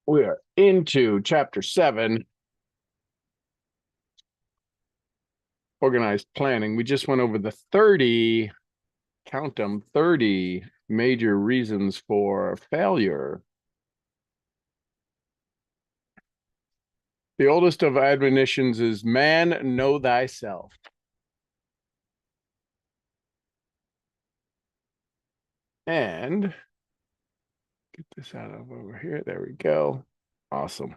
We are into chapter 7, organized planning. We just went over the 30, count them, 30 major reasons for failure. The oldest of admonitions is, man, know thyself. And get this out of over here. There we go. Awesome.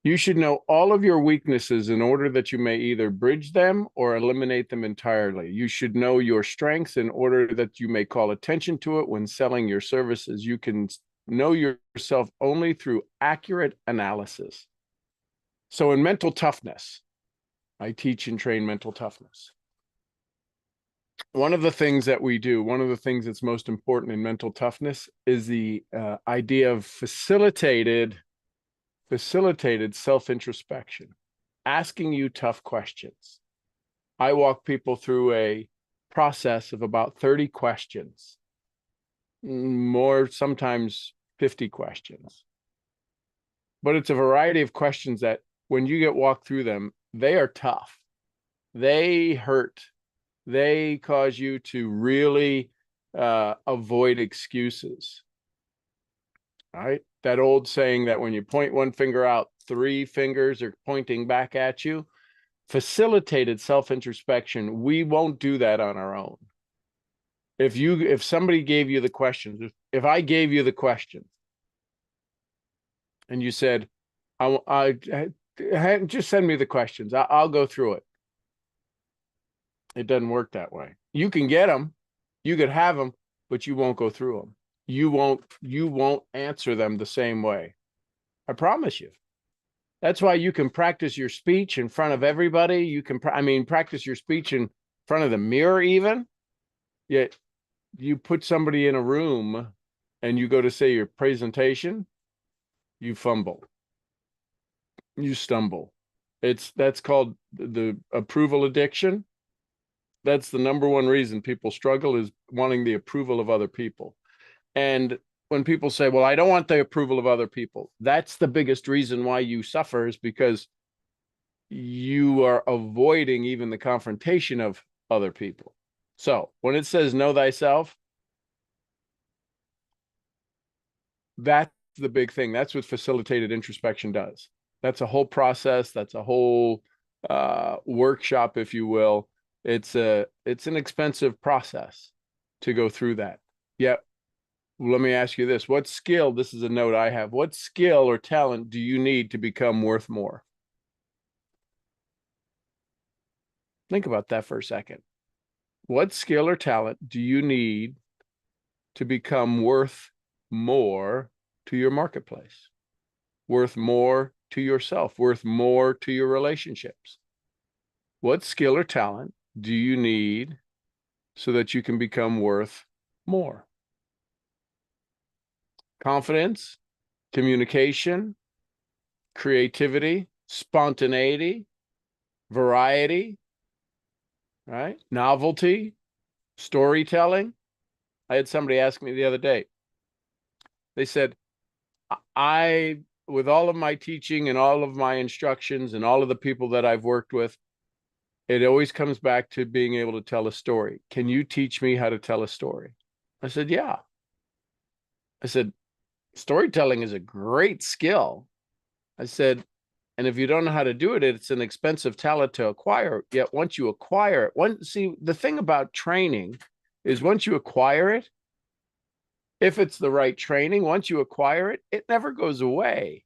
You should know all of your weaknesses in order that you may either bridge them or eliminate them entirely. You should know your strengths in order that you may call attention to it when selling your services. You can know yourself only through accurate analysis. So in mental toughness, I teach and train mental toughness. One of the things that we do, one of the things that's most important in mental toughness is the idea of facilitated self-introspection, asking you tough questions. I walk people through a process of about 30 questions, more sometimes 50 questions. But it's a variety of questions that when you get walked through them, they are tough. They hurt. They cause you to really avoid excuses. All right. That old saying that when you point one finger out, 3 fingers are pointing back at you. Facilitated self-introspection, we won't do that on our own. If somebody gave you the questions, if I gave you the question and you said, I just send me the questions, I'll go through it. It doesn't work that way. You can get them, you could have them, but you won't go through them. You won't answer them the same way. I promise you. That's why you can practice your speech in front of everybody. You can, practice your speech in front of the mirror even. Yet you put somebody in a room and you go to say your presentation, you fumble. You stumble. That's called the approval addiction. That's the number one reason people struggle, is wanting the approval of other people. And when people say, well, I don't want the approval of other people, that's the biggest reason why you suffer, is because you are avoiding even the confrontation of other people. So when it says know thyself, that's the big thing. That's what facilitated introspection does. That's a whole process. That's a whole workshop, if you will. It's an expensive process to go through that. Yet, let me ask you this. What skill, this is a note I have, what skill or talent do you need to become worth more? Think about that for a second. What skill or talent do you need to become worth more to your marketplace? Worth more to yourself? Worth more to your relationships? What skill or talent do you need so that you can become worth more? Confidence, communication, creativity, spontaneity, variety, right? Novelty, storytelling. I had somebody ask me the other day. They said, with all of my teaching and all of my instructions and all of the people that I've worked with, it always comes back to being able to tell a story. Can you teach me how to tell a story? I said, yeah. I said, storytelling is a great skill. I said, and if you don't know how to do it, it's an expensive talent to acquire. Yet once you acquire it, see, the thing about training is once you acquire it, if it's the right training, once you acquire it, it never goes away.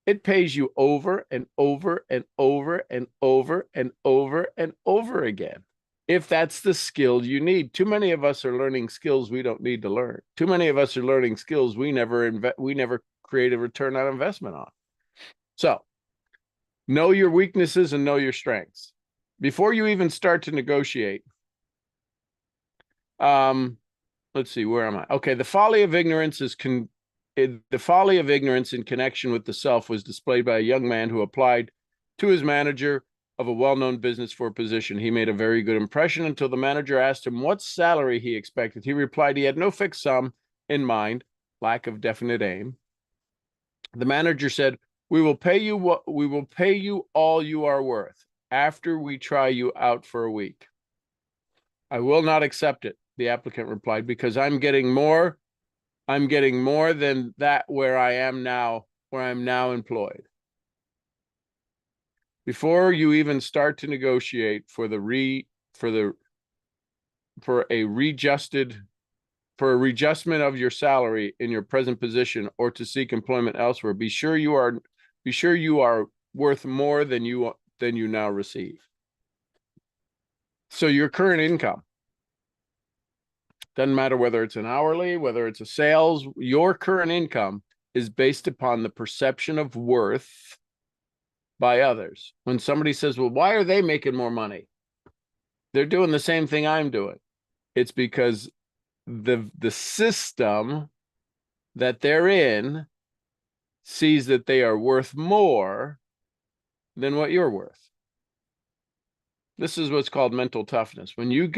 It pays you over and over and over and over and over and over again. If that's the skill you need. Too many of us are learning skills we don't need to learn. Too many of us are learning skills we never create a return on investment on. So, know your weaknesses and know your strengths. Before you even start to negotiate, let's see, where am I? Okay, the folly of ignorance in connection with the self was displayed by a young man who applied to his manager of a well-known business for a position. He made a very good impression until the manager asked him what salary he expected. He replied he had no fixed sum in mind, lack of definite aim. The manager said, we will pay you all you are worth after we try you out for a week. I will not accept it, the applicant replied, because I'm getting more than that where I'm now employed. Before you even start to negotiate for a readjustment of your salary in your present position or to seek employment elsewhere, be sure you are worth more than you now receive. So your current income, doesn't matter whether it's an hourly, whether it's a sales, your current income is based upon the perception of worth by others. When somebody says, well, why are they making more money? They're doing the same thing I'm doing. It's because the system that they're in sees that they are worth more than what you're worth. This is what's called mental toughness. When you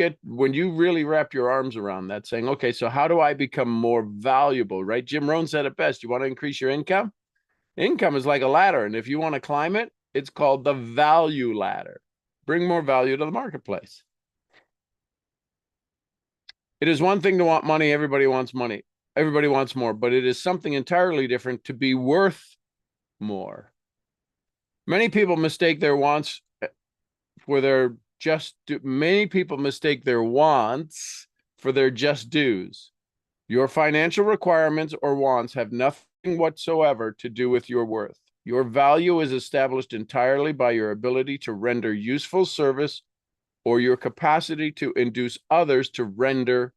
really wrap your arms around that, saying, okay, so how do I become more valuable, right? Jim Rohn said it best. You want to increase your income? Income is like a ladder. And if you want to climb it, it's called the value ladder. Bring more value to the marketplace. It is one thing to want money. Everybody wants money. Everybody wants more, but it is something entirely different to be worth more. Many people mistake their wants for their wants for their just dues. Your financial requirements or wants have nothing whatsoever to do with your worth. Your value is established entirely by your ability to render useful service or your capacity to induce others to render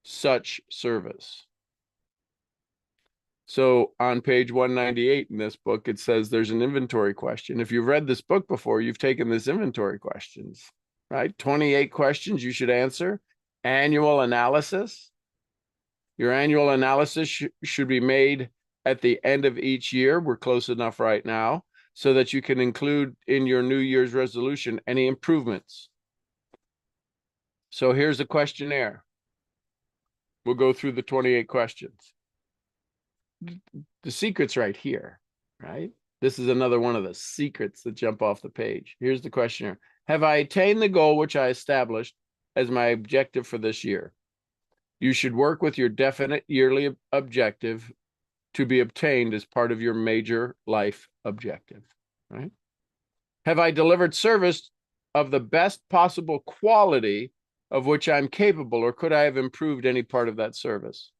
such service. So on page 198 in this book, it says there's an inventory question. If you've read this book before, you've taken this inventory questions, right? 28 questions you should answer. Annual analysis. Your annual analysis should be made at the end of each year. We're close enough right now so that you can include in your New Year's resolution any improvements. So here's a questionnaire. We'll go through the 28 questions. The secret's right here, right? This is another one of the secrets that jump off the page. Here's the questionnaire. Have I attained the goal which I established as my objective for this year? You should work with your definite yearly objective to be obtained as part of your major life objective, right? Have I delivered service of the best possible quality of which I'm capable, or could I have improved any part of that service?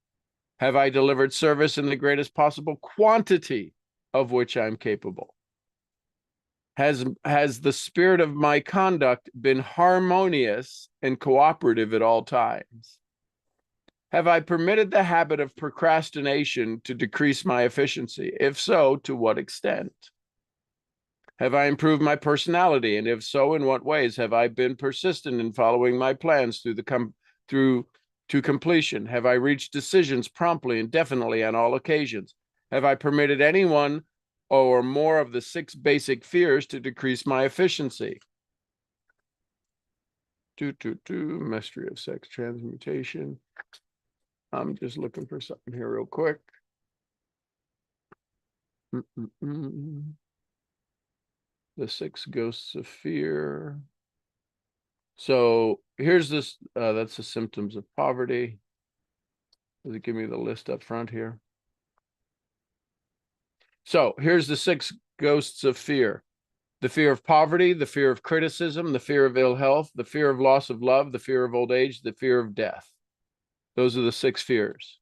Have I delivered service in the greatest possible quantity of which I'm capable? Has the spirit of my conduct been harmonious and cooperative at all times? Have I permitted the habit of procrastination to decrease my efficiency? If so, to what extent? Have I improved my personality? And if so, in what ways? Have I been persistent in following my plans to completion? Have I reached decisions promptly and definitely on all occasions? Have I permitted any one or more of the 6 basic fears to decrease my efficiency? Mystery of sex transmutation. I'm just looking for something here real quick. The 6 ghosts of fear. So here's this, that's the symptoms of poverty. Does it give me the list up front here? So here's the 6 ghosts of fear. The fear of poverty, the fear of criticism, the fear of ill health, the fear of loss of love, the fear of old age, the fear of death. Those are the 6 fears.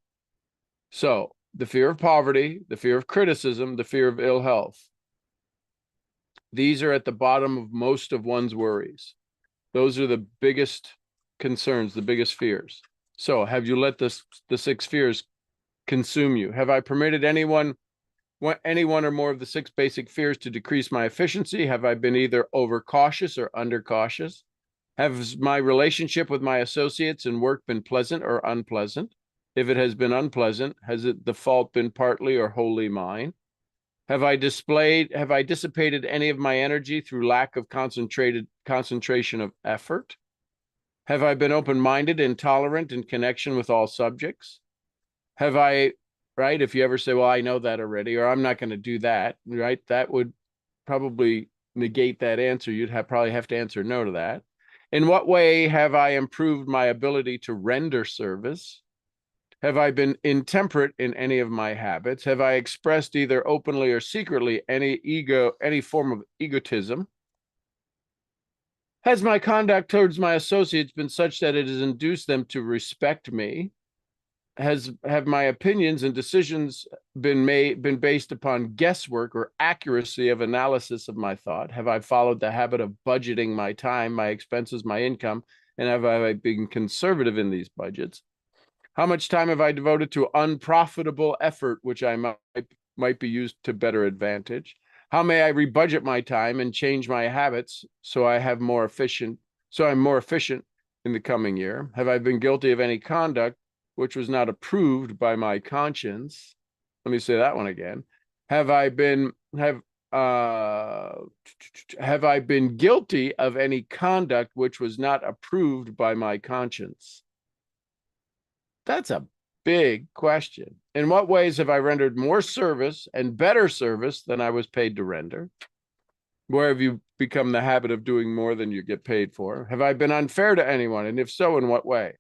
So the fear of poverty, the fear of criticism, the fear of ill health. These are at the bottom of most of one's worries. Those are the biggest concerns, the biggest fears. So have you let the 6 fears consume you? Have I permitted any one or more of the 6 basic fears to decrease my efficiency? Have I been either overcautious or undercautious? Has my relationship with my associates and work been pleasant or unpleasant? If it has been unpleasant, has the fault been partly or wholly mine? Have I dissipated any of my energy through lack of concentration of effort? Have I been open-minded and tolerant in connection with all subjects? Have I right? If you ever say, well, I know that already, or I'm not going to do that, right? That would probably negate that answer. You'd probably have to answer no to that. In what way have I improved my ability to render service? Have I been intemperate in any of my habits? Have I expressed either openly or secretly any form of egotism? Has my conduct towards my associates been such that it has induced them to respect me? Have my opinions and decisions been based upon guesswork or accuracy of analysis of my thought? Have I followed the habit of budgeting my time, my expenses, my income, and have I been conservative in these budgets? How much time have I devoted to unprofitable effort, which I might be used to better advantage? How may I rebudget my time and change my habits so I'm more efficient in the coming year? Have I been guilty of any conduct which was not approved by my conscience? Let me say that one again. Have I been guilty of any conduct which was not approved by my conscience? That's a big question. In what ways have I rendered more service and better service than I was paid to render? Where have you become the habit of doing more than you get paid for? Have I been unfair to anyone? And if so, in what way?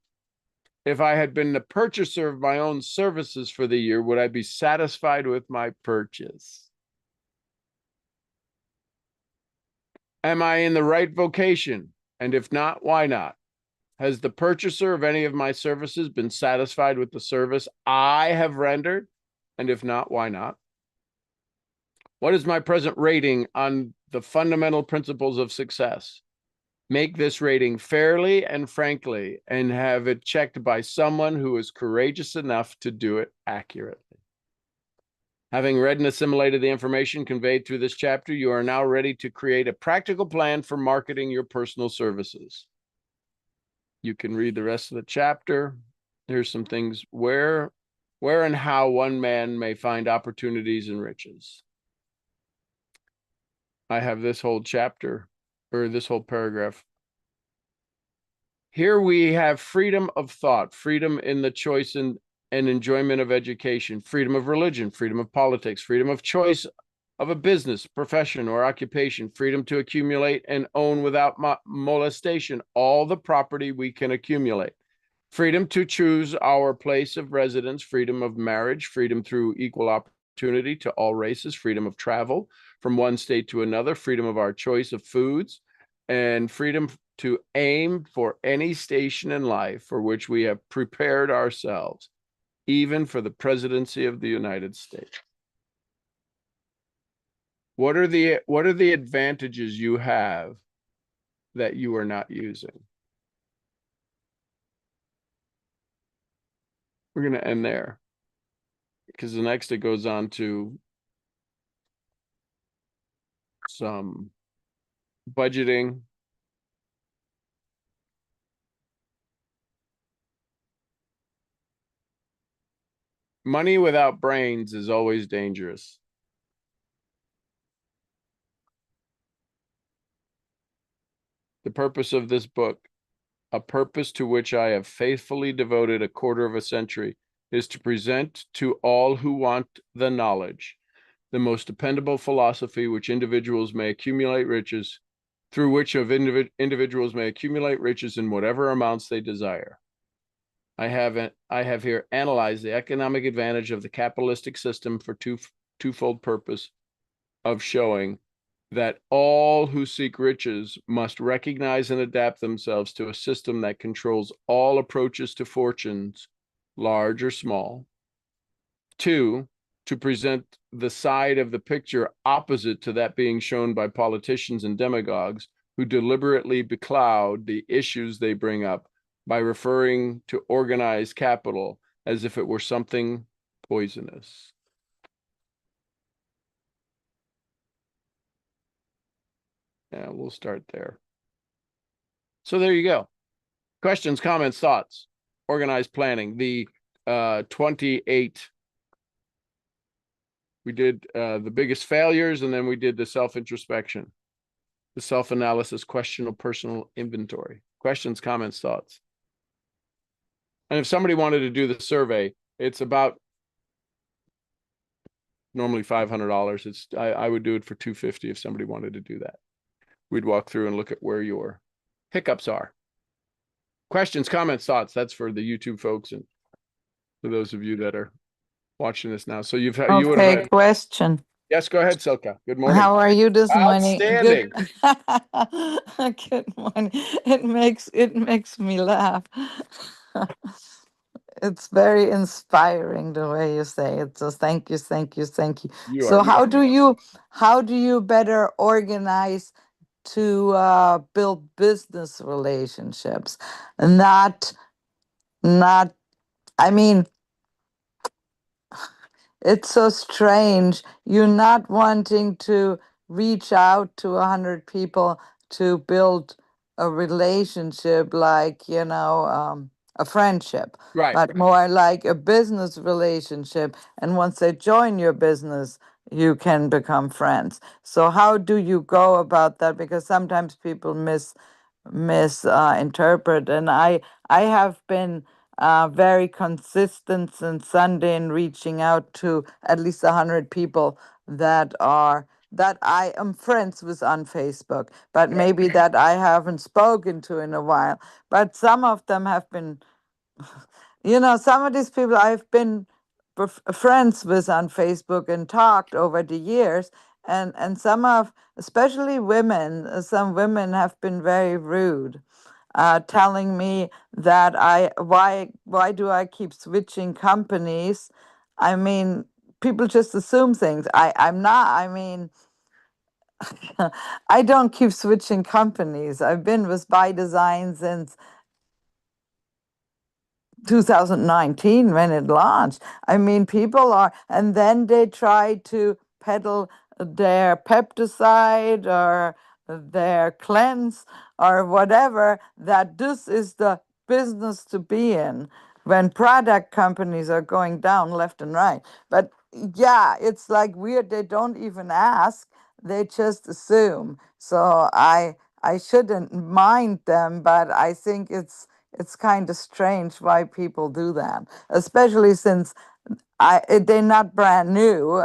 If I had been the purchaser of my own services for the year, would I be satisfied with my purchase? Am I in the right vocation? And if not, why not? Has the purchaser of any of my services been satisfied with the service I have rendered? And if not, why not? What is my present rating on the fundamental principles of success? Make this rating fairly and frankly, and have it checked by someone who is courageous enough to do it accurately. Having read and assimilated the information conveyed through this chapter, you are now ready to create a practical plan for marketing your personal services. You can read the rest of the chapter. Here's some things where and how one man may find opportunities and riches. I have this whole chapter, or this whole paragraph. Here we have freedom of thought, freedom in the choice and enjoyment of education, freedom of religion, freedom of politics, freedom of choice of a business, profession, or occupation, freedom to accumulate and own without molestation all the property we can accumulate, freedom to choose our place of residence, freedom of marriage, freedom through equal opportunity to all races, freedom of travel from one state to another, freedom of our choice of foods, and freedom to aim for any station in life for which we have prepared ourselves, even for the presidency of the United States. What are the advantages you have that you are not using? We're going to end there because the next it goes on to some budgeting. Money without brains is always dangerous. The purpose of this book, a purpose to which I have faithfully devoted a quarter of a century, is to present to all who want the knowledge the most dependable philosophy which individuals may accumulate riches, through which individuals may accumulate riches in whatever amounts they desire. I have here analyzed the economic advantage of the capitalistic system for twofold purpose of showing that all who seek riches must recognize and adapt themselves to a system that controls all approaches to fortunes, large or small. Two, to present the side of the picture opposite to that being shown by politicians and demagogues who deliberately becloud the issues they bring up by referring to organized capital as if it were something poisonous. Yeah, we'll start there. So there you go. Questions, comments, thoughts, organized planning. The 28, we did the biggest failures, and then we did the self-introspection, the self-analysis, questionable personal inventory. Questions, comments, thoughts. And if somebody wanted to do the survey, it's about Normally $500. I would do it for $250 if somebody wanted to do that. We'd walk through and look at where your hiccups are. Questions, comments, thoughts. That's for the YouTube folks and for those of you that are watching this now. So you would have Okay, had. question. Yes, go ahead, Silka. Good morning. How are you this morning? Good. Outstanding. Good morning. It makes me laugh. It's very inspiring the way you say it. So thank you, thank you, thank you. You are So very how do you better organize to build business relationships? Not not I mean, it's so strange. You're not wanting to reach out to 100 people to build a relationship like, a friendship, right. but more like a business relationship. And once they join your business, you can become friends. So how do you go about that? Because sometimes people misinterpret. And I have been very consistent since Sunday in reaching out to at least 100 people that I am friends with on Facebook, but Right. maybe that I haven't spoken to in a while. But some of them have been, some of these people I've been friends with on Facebook and talked over the years. And especially women, some women have been very rude, telling me that why do I keep switching companies? I mean, people just assume things. I'm not. I mean, I don't keep switching companies. I've been with By Design since 2019 when it launched. I mean, people are, and then they try to peddle their peptide or their cleanse or whatever, that this is the business to be in when product companies are going down left and right. But yeah, it's like weird. They don't even ask, they just assume. So I shouldn't mind them, but I think it's kind of strange why people do that, especially since they're not brand new.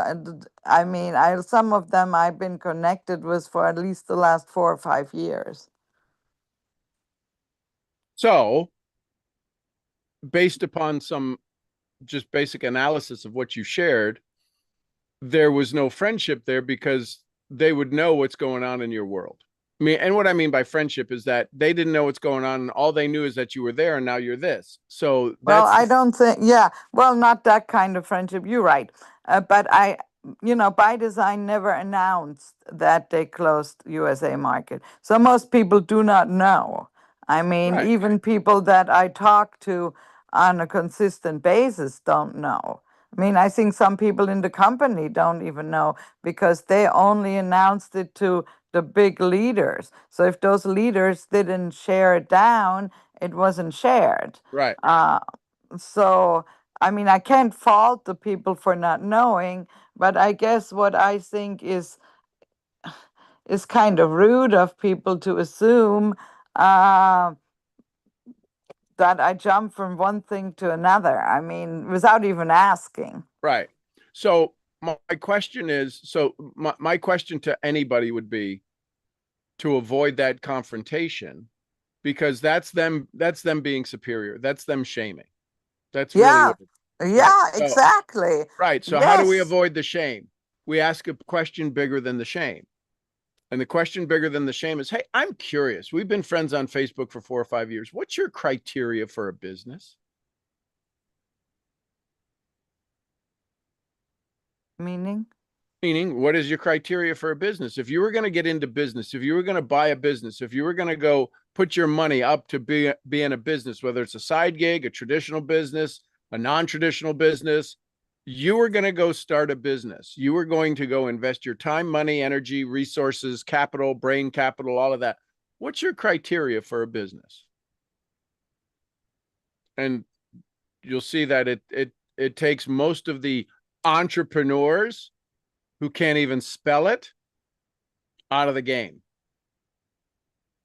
I mean, some of them I've been connected with for at least the last 4 or 5 years. So, based upon some just basic analysis of what you shared, there was no friendship there because they would know what's going on in your world. I mean, and what I mean by friendship is that they didn't know what's going on, and all they knew is that you were there, and now you're this. So Well, that's I don't think, yeah, well, not that kind of friendship. You're right. But By Design never announced that they closed USA market. So most people do not know. I mean, right, even people that I talk to on a consistent basis don't know. I mean, I think some people in the company don't even know because they only announced it to the big leaders. So if those leaders didn't share it down, it wasn't shared. right. Uh, so, I mean, I can't fault the people for not knowing, but I guess what I think is kind of rude of people to assume uh, that I jump from one thing to another. I mean, without even asking. Right. So my question is, my question to anybody would be to avoid that confrontation because that's them being superior. That's them shaming. That's really Yeah, what it is. Right. yeah, So exactly. right. So how do we Yes. avoid the shame? We ask a question bigger than the shame. And the question bigger than the shame is, hey, I'm curious. We've been friends on Facebook for 4 or 5 years. What's your criteria for a business? Meaning? Meaning, what is your criteria for a business? If you were going to get into business, if you were going to buy a business, if you were going to go put your money up to be in a business, whether it's a side gig, a traditional business, a non-traditional business, you were going to go start a business. You were going to go invest your time, money, energy, resources, capital, brain capital, all of that. What's your criteria for a business? And you'll see that it takes most of the entrepreneurs who can't even spell it out of the game.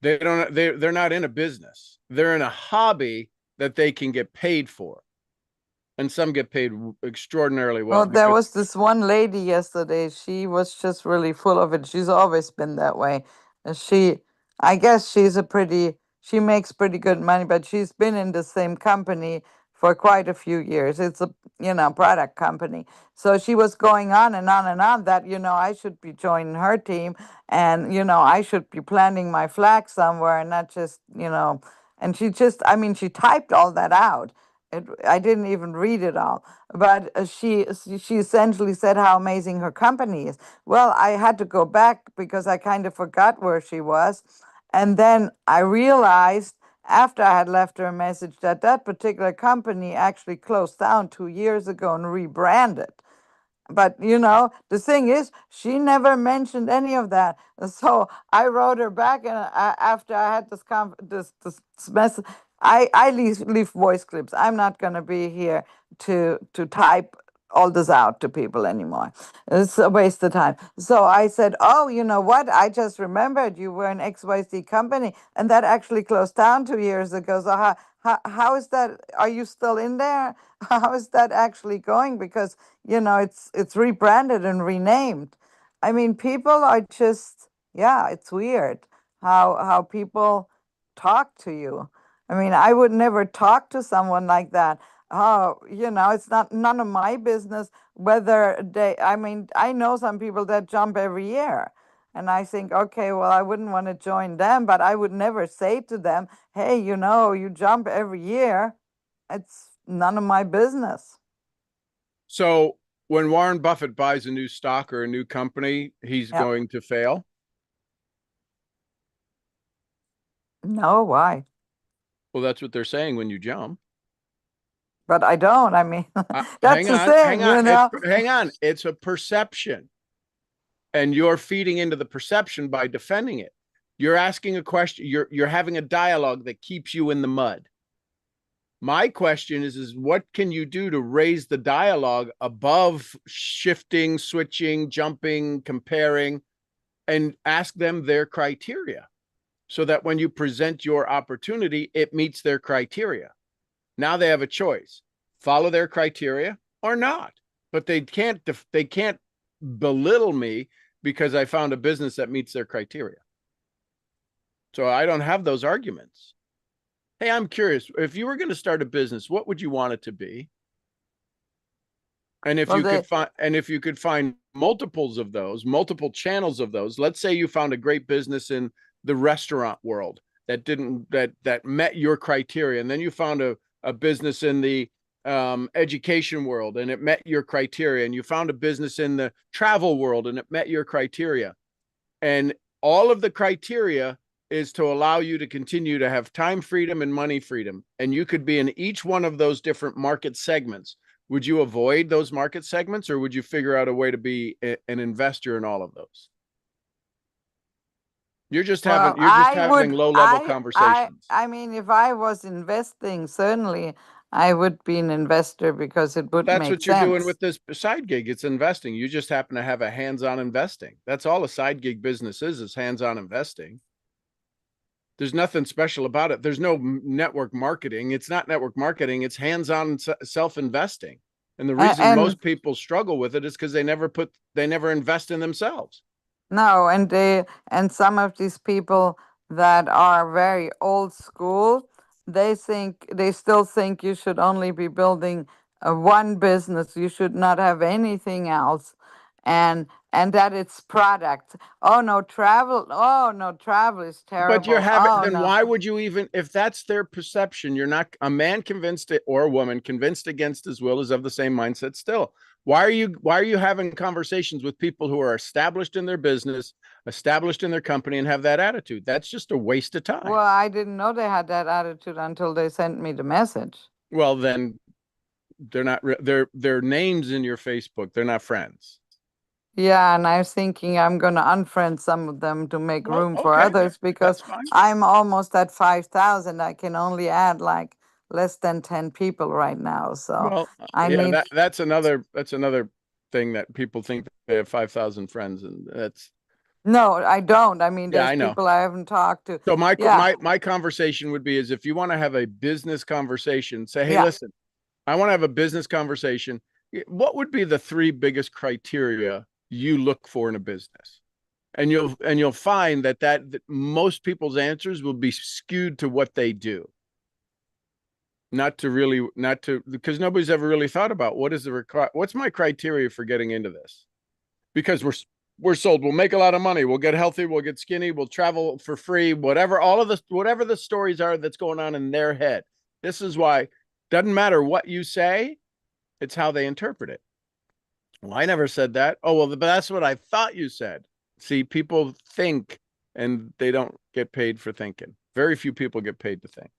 They're not in a business. They're in a hobby that they can get paid for. and some get paid extraordinarily Oh, well there because was this one lady yesterday. She was just really full of it. She's always been that way. She, I guess she makes pretty good money, but she's been in the same company for quite a few years. It's a, product company. So she was going on and on and on that, I should be joining her team and, I should be planting my flag somewhere and not just, and she just, I mean, she typed all that out. I didn't even read it all, but she essentially said how amazing her company is. Well, I had to go back because I kind of forgot where she was, and then I realized after I had left her a message that that particular company actually closed down 2 years ago and rebranded. But the thing is, she never mentioned any of that. So I wrote her back, and after I had this message, I leave voice clips. I'm not going to be here to type all this out to people anymore. It's a waste of time. So I said, "Oh, you know what? I just remembered you were an XYZ company, and that actually closed down 2 years ago. So how is that? Are you still in there? How is that actually going? Because it's rebranded and renamed. I mean, people are just, yeah, it's weird how people talk to you. I mean, I would never talk to someone like that. Oh, it's not none of my business whether I mean, I know some people that jump every year. And I think, okay, well, I wouldn't want to join them, but I would never say to them, hey, you jump every year. It's none of my business. so when Warren Buffett buys a new stock or a new company, he's Yeah. going to fail. No, why? Well, that's what they're saying when you jump. But I don't. I mean, that's Hang the on, hang thing, on. It's hang on. It's a perception, and you're feeding into the perception by defending it. You're asking a question. You're having a dialogue that keeps you in the mud. My question is what can you do to raise the dialogue above shifting, switching, jumping, comparing, and ask them their criteria so that when you present your opportunity, it meets their criteria. Now they have a choice: follow their criteria or not. But they can't belittle me because I found a business that meets their criteria. So I don't have those arguments. Hey, I'm curious, if you were going to start a business, what would you want it to be? And if well, you could they, find multiples of those, multiple channels of those, let's say you found a great business in the restaurant world that didn't that met your criteria, and then you found a business in the education world and it met your criteria, and you found a business in the travel world and it met your criteria, and all of the criteria is to allow you to continue to have time freedom and money freedom, and you could be in each one of those different market segments. Would you avoid those market segments, or would you figure out a way to be an investor in all of those? well, you're just having low level conversations. I mean, if I was investing, certainly I would be an investor because it would That's make what you're doing sense. with this side gig. It's investing. You just happen to have a hands-on investing. That's all a side gig business is hands-on investing. There's nothing special about it. There's no network marketing. It's not network marketing. It's hands-on self-investing. And the reason And most people struggle with it is because they never invest in themselves. no, and some of these people that are very old school, they still think you should only be building one business. You should not have anything else, and that it's product. Oh no, travel. Oh no, travel is But you're terrible. having, Oh then no. why would you even, if that's their perception, you're not a man convinced it or a woman convinced against his will is of the same mindset still. Why are you having conversations with people who are established in their business, established in their company, and have that attitude? That's just a waste of time. Well, I didn't know they had that attitude until they sent me the message. Well, then they're not their names in your Facebook. They're not friends. Yeah, and I was thinking I'm going to unfriend some of them to make Well, room for okay, others because that's fine. I'm almost at 5,000. I can only add like less than 10 people right now. So Well, I yeah, need, that's another thing that people think they have 5,000 friends, and that's no, I don't. I mean, yeah, there's I know. people I haven't talked to. So my Yeah, my my conversation would be is if you want to have a business conversation, say, hey, yeah, listen, I want to have a business conversation. What would be the three biggest criteria you look for in a business? And you'll find that most people's answers will be skewed to what they do, not to because nobody's ever really thought about what's my criteria for getting into this, because we're sold we'll make a lot of money, we'll get healthy, we'll get skinny, we'll travel for free, whatever, all of this, whatever the stories are that's going on in their head. This is why doesn't matter what you say, it's how they interpret it. Well, I never said that. Oh, well, but that's what I thought you said. See, people think and they don't get paid for thinking. Very few people get paid to think.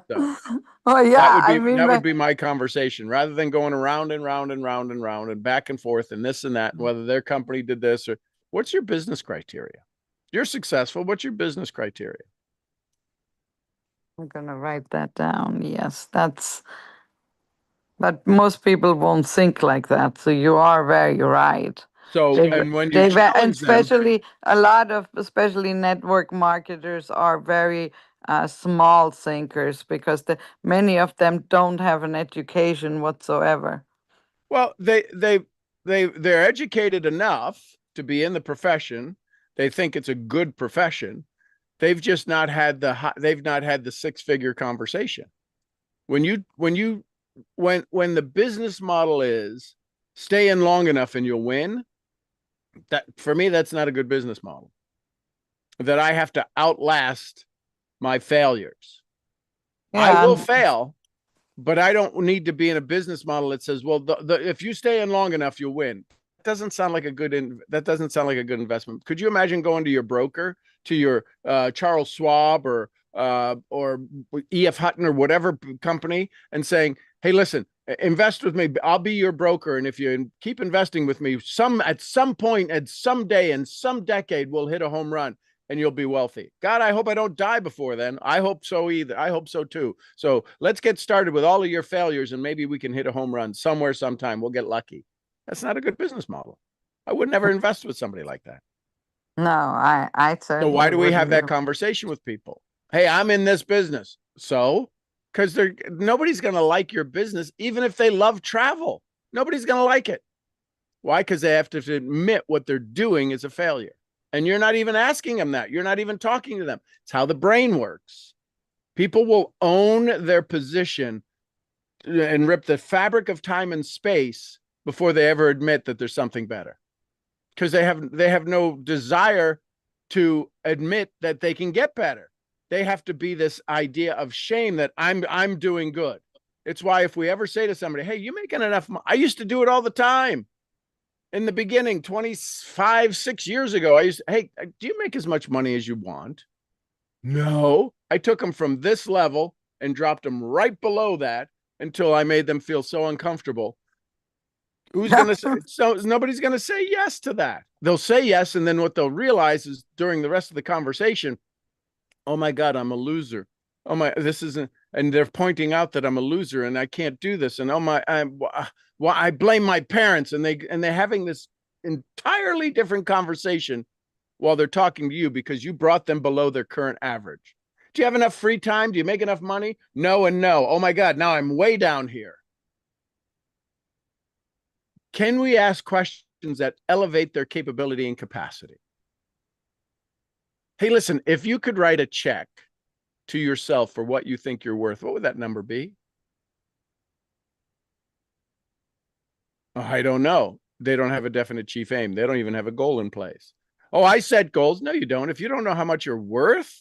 So Well, that yeah, would I be mean, that would be my conversation, rather than going around and round and round and round and back and forth and this and that, whether their company did this or what's your business criteria? You're successful. What's your business criteria? I'm gonna write that down. Yes, but most people won't think like that. So you are very right. So, They, and when you and challenge them, especially a lot of, especially network marketers are very small thinkers because many of them don't have an education whatsoever. well, they're educated enough to be in the profession. They think it's a good profession. They've just not had they've not had the six-figure conversation. When the business model is stay in long enough and you'll win, that for me, that's not a good business model. That I have to outlast my failures. I Yeah, will fail, but I don't need to be in a business model that says, well, if you stay in long enough, you'll win. That doesn't sound like a good investment. Could you imagine going to your broker, to your Charles Schwab or EF Hutton or whatever company, and saying, hey, listen, invest with me. I'll be your broker, and if you keep investing with me, at some point, at some day, in some decade, we'll hit a home run and you'll be wealthy. God, I hope I don't die before then. I hope so either. I hope so too. So let's get started with all of your failures and maybe we can hit a home run somewhere, sometime. We'll get lucky. That's not a good business model. I would never invest with somebody like that. no, I So why certainly do we have that wouldn't. conversation with people? Hey, I'm in this business. So, because nobody's going to like your business, even if they love travel. Nobody's going to like it. Why? Because they have to admit what they're doing is a failure. And you're not even asking them that. You're not even talking to them. It's how the brain works. People will own their position and rip the fabric of time and space before they ever admit that there's something better, because they have no desire to admit that they can get better. They have to be this idea of shame that I'm doing good. It's why if we ever say to somebody, hey, you making enough money? I used to do it all the time in the beginning, 25, 6 years ago. Hey, do you make as much money as you want? No. I took them from this level and dropped them right below that until I made them feel so uncomfortable. Who's going to say, so nobody's going to say yes to that. They'll say yes. And then what they'll realize is during the rest of the conversation, oh my God, I'm a loser. Oh my, this isn't, and they're pointing out that I'm a loser and I can't do this. And oh my, well, I blame my parents, and they're having this entirely different conversation while they're talking to you because you brought them below their current average. Do you have enough free time? Do you make enough money? No and no. Oh my God, now I'm way down here. Can we ask questions that elevate their capability and capacity? Hey, listen, if you could write a check to yourself for what you think you're worth, what would that number be? Oh, I don't know. They don't have a definite chief aim. They don't even have a goal in place. Oh, I set goals. No, you don't. If you don't know how much you're worth,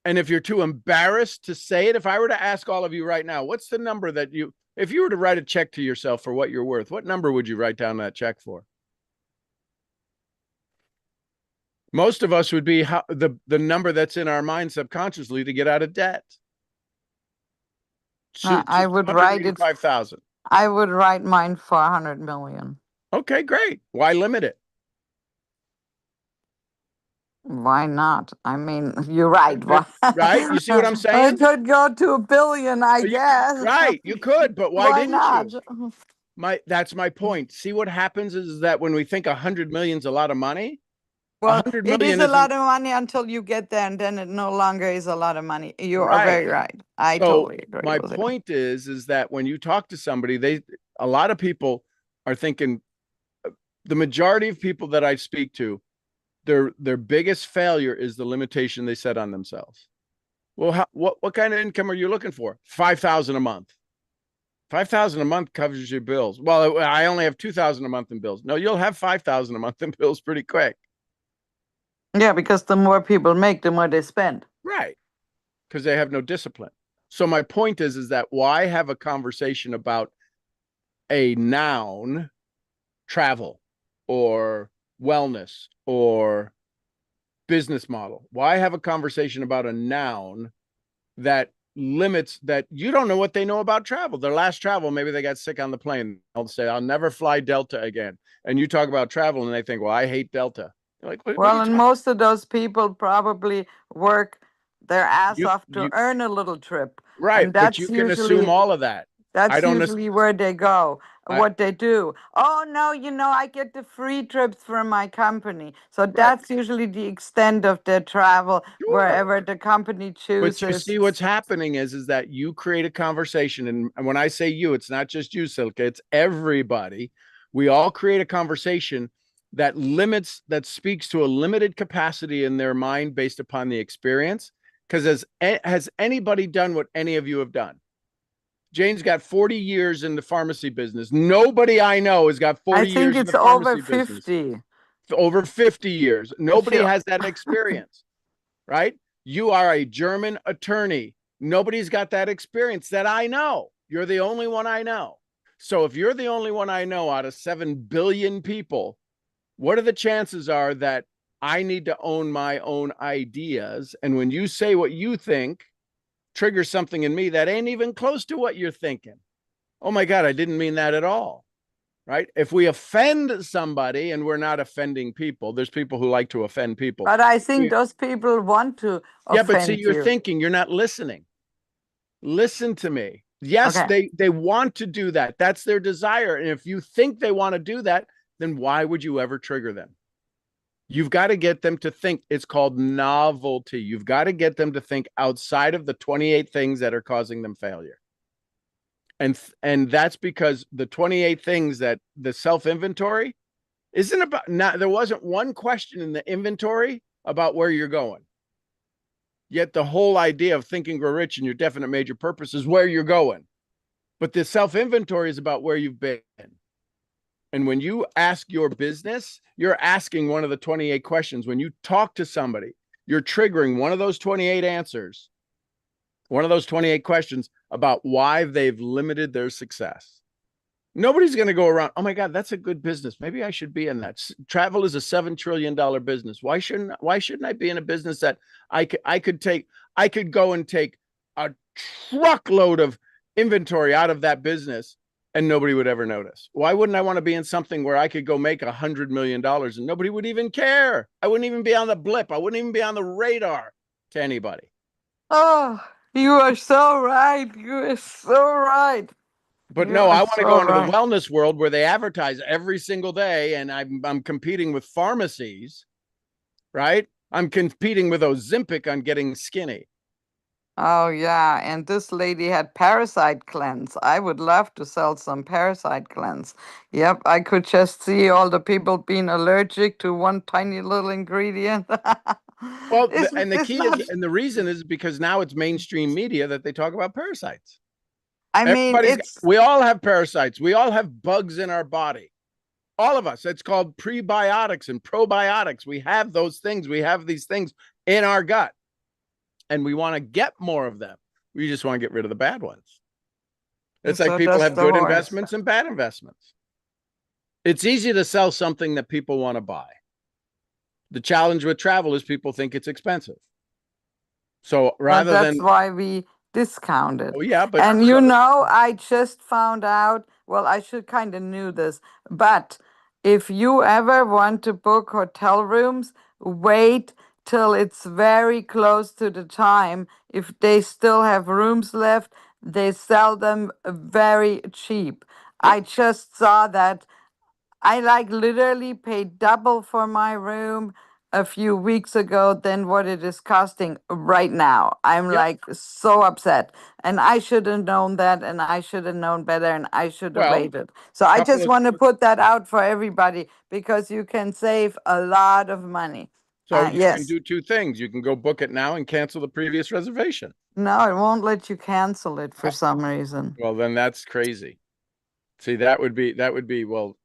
and if you're too embarrassed to say it, if I were to ask all of you right now, what's the number that if you were to write a check to yourself for what you're worth, what number would you write down that check for? Most of us would be the number that's in our mind subconsciously to get out of debt. I would write it. 285,000. I would write mine for 100 million. Okay, great. Why limit it? Why not? I mean, you're right. Right? You see what I'm I saying? could go to 1 billion, I guess. Right, you could, but why Why didn't not? you? That's my point. See what happens is that when we think 100 million is a lot of money, A Well, hundred it is million a isn't lot of money until you get there, and then it no longer is a lot of money. You are right. very right. I So totally agree my with you. point is that when you talk to somebody, a lot of people are thinking, the majority of people that I speak to, their biggest failure is the limitation they set on themselves. Well, what kind of income are you looking for? 5,000 a month. 5,000 a month covers your bills. Well, I only have 2,000 a month in bills. No, you'll have 5,000 a month in bills pretty quick. Yeah, because the more people make, the more they spend. Right. Because they have no discipline. So my point is that why have a conversation about a noun, travel or wellness or business model? Why have a conversation about a noun that limits that you don't know what they know about travel? Their last travel, maybe they got sick on the plane. They'll say, I'll never fly Delta again. And you talk about travel and they think, well, I hate Delta. You're like, what are Well, you and talking? most of those people probably work their ass You off to you earn a little trip. right, And but you can assume all of that. I that's don't usually where they go, I what they do. Oh, no, I get the free trips from my company. So right. that's usually the extent of their travel, Sure. wherever the company But you chooses. see what's happening is that you create a conversation. And when I say you, it's not just you, Silke, it's everybody. We all create a conversation that speaks to a limited capacity in their mind based upon the experience. Because has anybody done what any of you have done? Jane's got 40 years in the pharmacy business. Nobody I know has got I 40 think years in it's the over pharmacy business. 50. Over 50 years. If Nobody you, has that experience, right? You are a German attorney. Nobody's got that experience that I know. You're the only one I know. So if you're the only one I know out of 7 billion people, what are the chances are that I need to own my own ideas? And when you say what you think, triggers something in me that ain't even close to what you're thinking. Oh my God, I didn't mean that at all. Right? If we offend somebody, and we're not offending people, there's people who like to offend people. but I think those people want to Yeah, but see, offend you're you. thinking, you're not listening. Listen to me. Yes, Okay. they want to do that. That's their desire. And if you think they want to do that, then why would you ever trigger them? You've got to get them to think. It's called novelty. You've got to get them to think outside of the 28 things that are causing them failure. And that's because the 28 things that the self inventory isn't about. Not, there wasn't one question in the inventory about where you're going. Yet the whole idea of Think and Grow Rich and your definite major purpose is where you're going. But the self inventory is about where you've been. And when you ask your business, you're asking one of the 28 questions. When you talk to somebody, you're triggering one of those 28 answers, one of those 28 questions about why they've limited their success. Nobody's going to go around, oh my God, that's a good business. Maybe I should be in that. Travel is a $7 trillion business. Why shouldn't I be in a business that I could go and take a truckload of inventory out of that business and nobody would ever notice? Why wouldn't I want to be in something where I could go make $100 million and nobody would even care? I wouldn't even be on the blip. I wouldn't even be on the radar to anybody. Oh, you are so right. You are so right. But You no, are I want to so go into the right. wellness world where they advertise every single day, and I'm competing with pharmacies, right? I'm competing with Ozempic on getting skinny. Oh, yeah. And this lady had parasite cleanse. I would love to sell some parasite cleanse. Yep. I could just see all the people being allergic to one tiny little ingredient. Well, it's, and the it's key is, not, and the reason is because now it's mainstream media that they talk about parasites. I mean, it's, We all have parasites. We all have bugs in our body. All of us. It's called prebiotics and probiotics. We have those things. We have these things in our gut, and we want to get more of them. We just want to get rid of the bad ones. It's like so people does have the good horse. investments and bad investments. It's easy to sell something that people want to buy. The challenge with travel is people think it's expensive. So Well, rather that's than, why we discount it. oh, yeah, but And so, I just found out, well, I should kind of knew this, but if you ever want to book hotel rooms, wait till it's very close to the time. If they still have rooms left, they sell them very cheap. yep. I just saw that I like literally paid double for my room a few weeks ago than what it is costing right now. I'm Yep. like so upset. And I should have known that, and I should have known better, and I should have Well, waited. So I couple just of want to put that out for everybody because you can save a lot of money. so you can Yes. do two things. You can go book it now and cancel the previous reservation. No, it won't let you cancel it for Oh, some reason. well, then that's crazy. See, that would be well,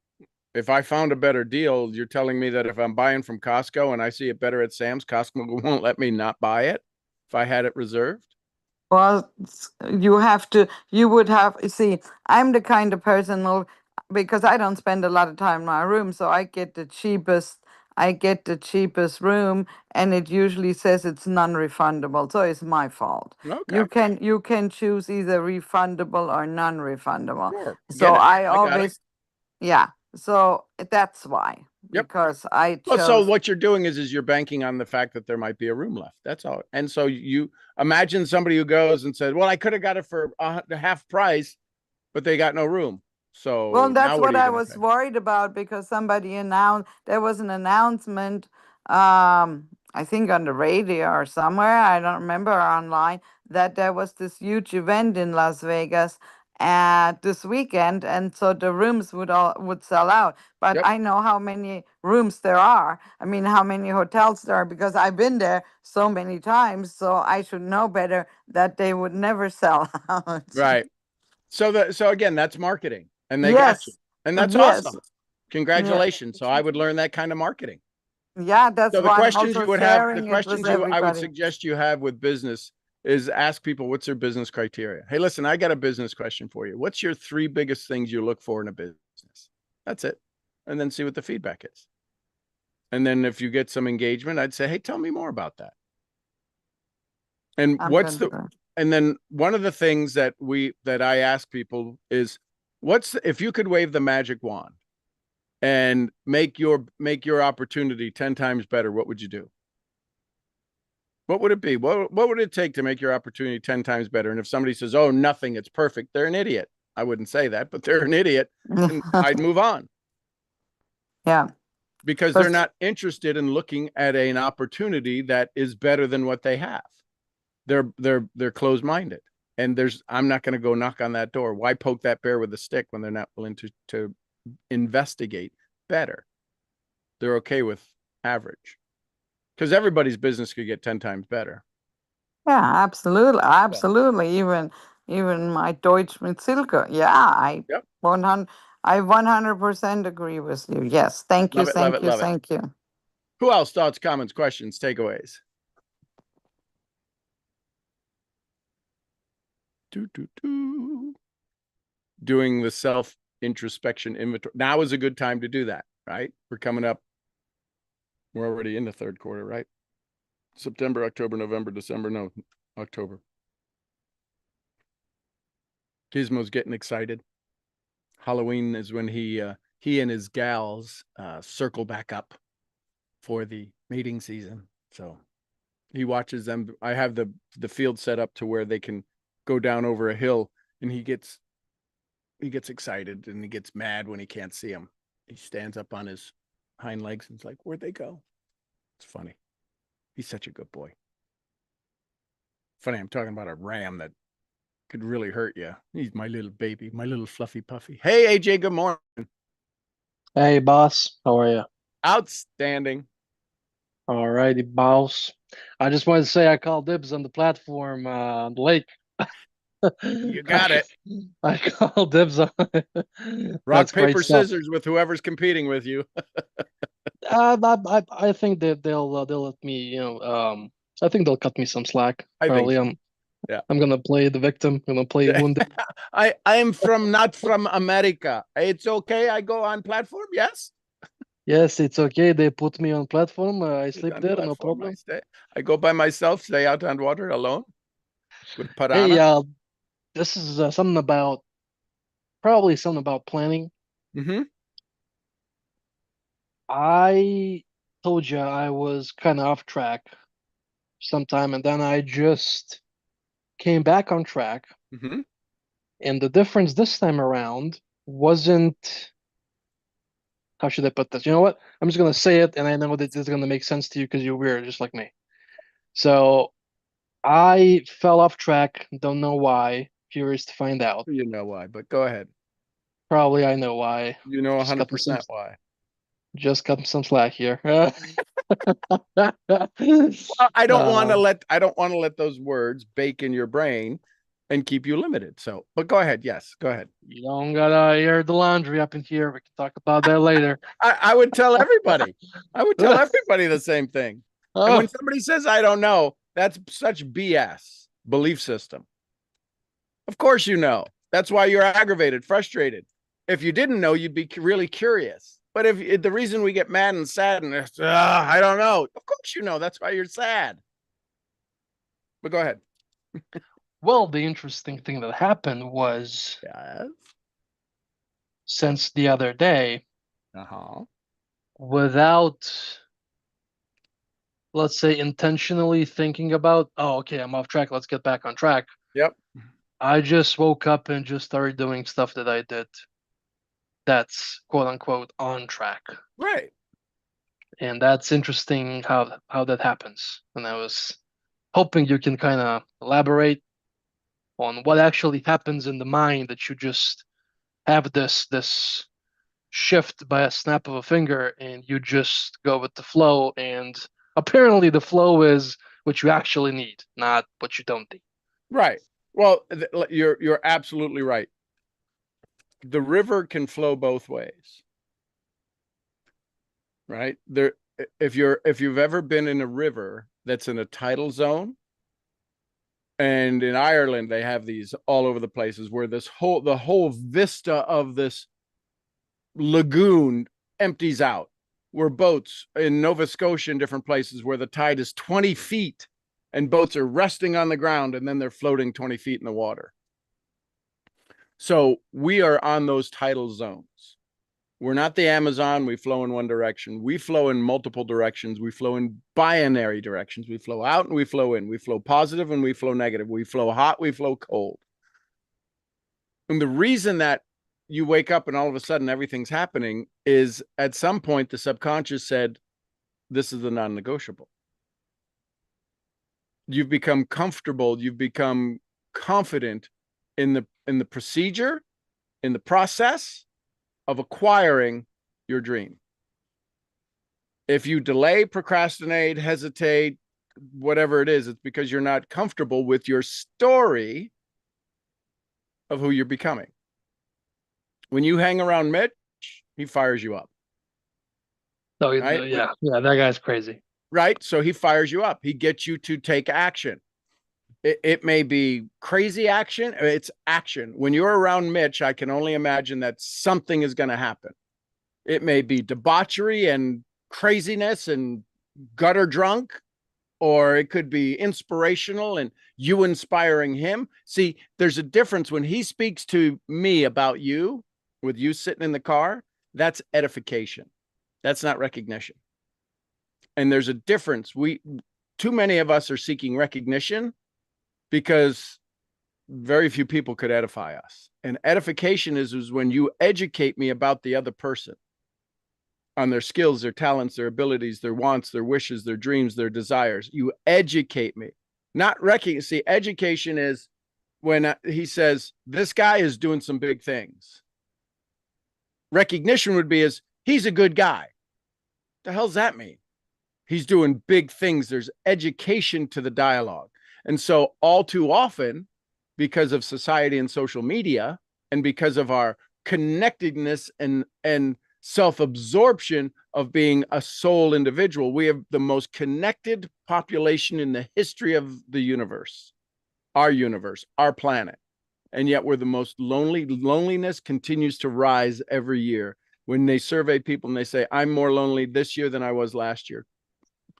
if I found a better deal, you're telling me that if I'm buying from Costco and I see it better at Sam's, Costco won't let me not buy it if I had it reserved? Well, you would have, you see, I'm the kind of person because I don't spend a lot of time in my room, so I get the cheapest room, and it usually says it's non-refundable, so it's my fault. Okay, You can choose either refundable or non-refundable. sure. So Get it. I I got it. always, yeah, so that's why, Yep. because I Well, so chose. what you're doing is you're banking on the fact that there might be a room left. That's all. And so you imagine somebody who goes and said, "Well, I could have got it for the half price, but they got no room. Well, So that's now what what are you I going to was pay?" worried about because somebody announced there was an announcement, I think on the radio or somewhere, I don't remember, or online, that there was this huge event in Las Vegas at this weekend, and so the rooms would sell out. But Yep. I know how many rooms there are. I mean, how many hotels there are because I've been there so many times, so I should know better that they would never sell out. Right. So again, that's marketing, and they got you, Yes, and that's yes, awesome. yeah. Congratulations. So I would learn that kind of marketing. Yeah, that's So the why I'm questions you also would have, the sharing it with questions you I would everybody. suggest you have with business is ask people what's their business criteria. Hey, listen, I got a business question for you. What's your three biggest things you look for in a business? That's it. And then see what the feedback is. And then if you get some engagement, I'd say, hey, tell me more about that. And I'm gonna do it. and then one of the things that I ask people is if you could wave the magic wand and make your opportunity 10 times better, what would you do? What would it be? What would it take to make your opportunity 10 times better? And if somebody says, "Oh, nothing, it's perfect," they're an idiot. I wouldn't say that, but they're an idiot, and I'd move on Yeah, because they're but not interested in looking at an opportunity that is better than what they have. They're closed-minded. And I'm not going to go knock on that door. Why poke that bear with a stick when they're not willing to investigate better? They're okay with average because everybody's business could get 10 times better. yeah, absolutely, Yeah. absolutely. Even my Deutsch mit Silke. Yeah, Yep. 100% agree with you. Yes, thank you, Love it, love thank it, you, love it. thank you. Who else? Thoughts, comments, questions, takeaways? Do, do, do. Doing the self introspection inventory. Now is a good time to do that, right? We're coming up. We're already in the third quarter, right? September, October, November, December. No, October. Gizmo's getting excited. Halloween is when he and his gals circle back up for the mating season. So he watches them. I have the field set up to where they can go down over a hill, and he gets excited and he gets mad when he can't see them. He stands up on his hind legs and it's like, "Where'd they go?" It's funny. He's such a good boy. Funny, I'm talking about a ram that could really hurt you. He's my little baby, my little fluffy puffy. Hey, AJ, good morning. Hey, boss. How are you? Outstanding. All righty, boss. I just wanted to say I called dibs on the platform on the lake. You I, got it. I called dibs on it. Rock, That's great paper, stuff. scissors with whoever's competing with you. I think that they'll let me, I think they'll cut me some slack. I think Probably so. Yeah. I'm gonna play the victim. I'm gonna play wounded. I am not from America. It's okay. I go on platform. Yes. Yes, it's okay. They put me on platform. I It's sleep on there, no platform. problem. I go by myself, stay out on water alone with Hey, piranha. this is something about planning. Mm-hmm. I told you I was kind of off track sometime, and then I just came back on track. Mm-hmm. And the difference this time around wasn't how should I put this? You know what? I'm just gonna say it, and I know that this is gonna make sense to you because you're weird, just like me. So I fell off track. Don't know why. Curious to find out. You know why, but go ahead. Probably I know why. You know Just cut him some 100% why. just cut him some slack here. I don't want to Uh, let those words bake in your brain and keep you limited. So, but go ahead. Yes, go ahead. you don't gotta air the laundry up in here. We can talk about that later. I would tell everybody. I would tell everybody the same thing. And when Oh, somebody says I don't know, that's such BS belief system. Of course you know. That's why you're aggravated, frustrated. If you didn't know, you'd be really curious. But if the reason we get mad and sad and I don't know, of course you know. That's why you're sad. But go ahead. well, the interesting thing that happened was Yes. since the other day, Uh-huh. without, let's say, intentionally thinking about, oh, okay, I'm off track. Let's get back on track. Yep. I just woke up and just started doing stuff that I did that's quote unquote on track. Right. And that's interesting how that happens. And I was hoping you can kind of elaborate on what actually happens in the mind that you just have this shift by a snap of a finger and you just go with the flow, and apparently the flow is what you actually need, not what you don't need. Right. Well, you're absolutely right. The river can flow both ways. Right? There if you've ever been in a river that's in a tidal zone, and in Ireland they have these all over the places where the whole vista of this lagoon empties out, where boats in Nova Scotia and different places where the tide is 20 feet and boats are resting on the ground and then they're floating 20 feet in the water. So we are on those tidal zones. We're not the Amazon. We flow in one direction. We flow in multiple directions. We flow in binary directions. We flow out and we flow in. We flow positive and we flow negative. We flow hot. We flow cold. And the reason that you wake up and all of a sudden everything's happening is at some point the subconscious said, this is the non-negotiable. You've become comfortable. You've become confident in the procedure, in the process of acquiring your dream. If you delay, procrastinate, hesitate, whatever it is, it's because you're not comfortable with your story of who you're becoming. When you hang around Mitch, he fires you up. Oh, Right? yeah, yeah, that guy's crazy. Right? So he fires you up. He gets you to take action. It may be crazy action. It's action. When you're around Mitch, I can only imagine that something is going to happen. It may be debauchery and craziness and gutter drunk, or it could be inspirational and you inspiring him. See, there's a difference when he speaks to me about you, with you sitting in the car, that's edification. That's not recognition. And there's a difference. Too many of us are seeking recognition because very few people could edify us. And edification is when you educate me about the other person on their skills, their talents, their abilities, their wants, their wishes, their dreams, their desires. You educate me, not recognize. See, education is when he says, this guy is doing some big things. Recognition would be as he's a good guy. The hell's that mean? He's doing big things. There's education to the dialogue. And so all too often, because of society and social media, and because of our connectedness and self-absorption of being a sole individual, we have the most connected population in the history of the universe, our planet. And yet we're the most lonely. Loneliness continues to rise every year. When they survey people and they say, I'm more lonely this year than I was last year.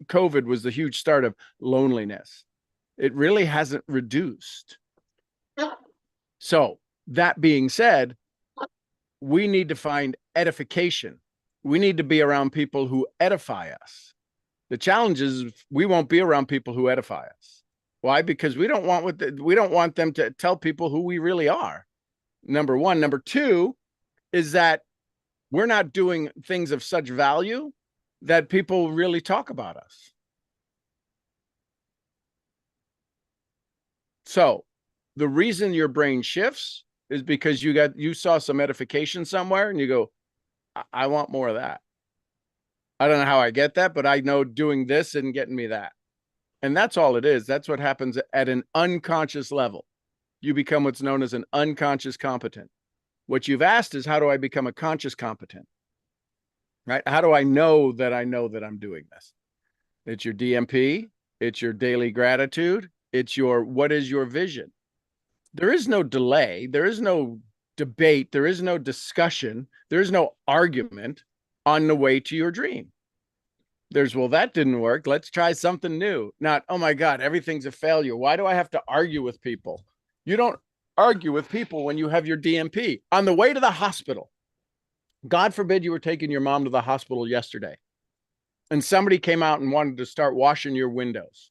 COVID was the huge start of loneliness. It really hasn't reduced. So that being said, we need to find edification. We need to be around people who edify us. The challenge is we won't be around people who edify us. Why? Because we don't want them to tell people who we really are. Number one. Number two is that We're not doing things of such value that people really talk about us. So the reason your brain shifts is because you saw some edification somewhere and you go, I want more of that. I don't know how I get that, but I know doing this and getting me that. And that's all it is. That's what happens at an unconscious level. You become what's known as an unconscious competent. What you've asked is, how do I become a conscious competent? Right? How do I know that I'm doing this? It's your DMP. It's your daily gratitude. It's what is your vision? There is no delay. There is no debate. There is no discussion. There is no argument on the way to your dream. Well, that didn't work. Let's try something new. Not, oh my God, everything's a failure. Why do I have to argue with people? You don't argue with people when you have your DMP. On the way to the hospital, God forbid you were taking your mom to the hospital yesterday and somebody came out and wanted to start washing your windows.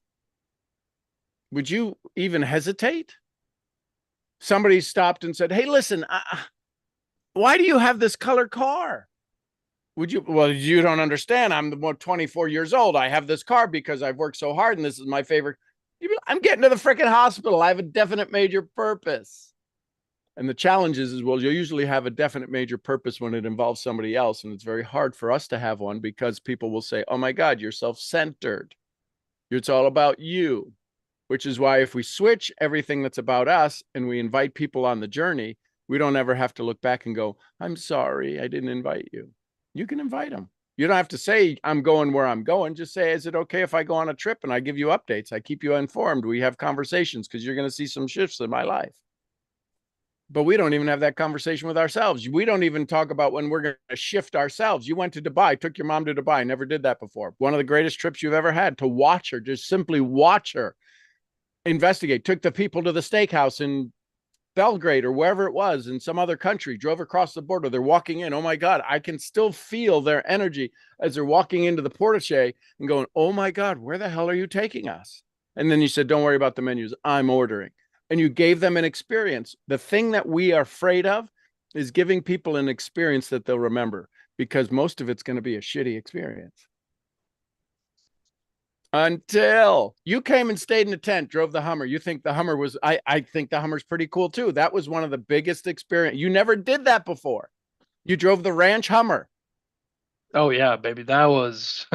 Would you even hesitate? Somebody stopped and said, hey, listen, why do you have this color car? Would you? Well, you don't understand. I'm 24 years old. I have this car because I've worked so hard and this is my favorite. I'm getting to the freaking hospital. I have a definite major purpose. And the challenge is, well, you'll usually have a definite major purpose when it involves somebody else. And it's very hard for us to have one because people will say, oh my God, you're self-centered. It's all about you, which is why if we switch everything that's about us and we invite people on the journey, we don't ever have to look back and go, I'm sorry, I didn't invite you. You can invite them. You don't have to say, I'm going where I'm going. Just say, is it okay if I go on a trip and I give you updates? I keep you informed. We have conversations because you're going to see some shifts in my life. But we don't even have that conversation with ourselves. We don't even talk about when we're going to shift ourselves. You went to Dubai, took your mom to Dubai, never did that before. One of the greatest trips you've ever had, to watch her, just simply watch her investigate. Took the people to the steakhouse in Belgrade or wherever it was in some other country, drove across the border. They're walking in. Oh my God, I can still feel their energy as they're walking into the portiche and going, oh my God, where the hell are you taking us? And then you said, don't worry about the menus. I'm ordering. And you gave them an experience. The thing that we are afraid of is giving people an experience that they'll remember, because most of it's going to be a shitty experience. Until you came and stayed in a tent, drove the Hummer. You think the Hummer was, I think the Hummer's pretty cool too. That was one of the biggest experience. You never did that before. You drove the ranch Hummer. Oh yeah, baby. That was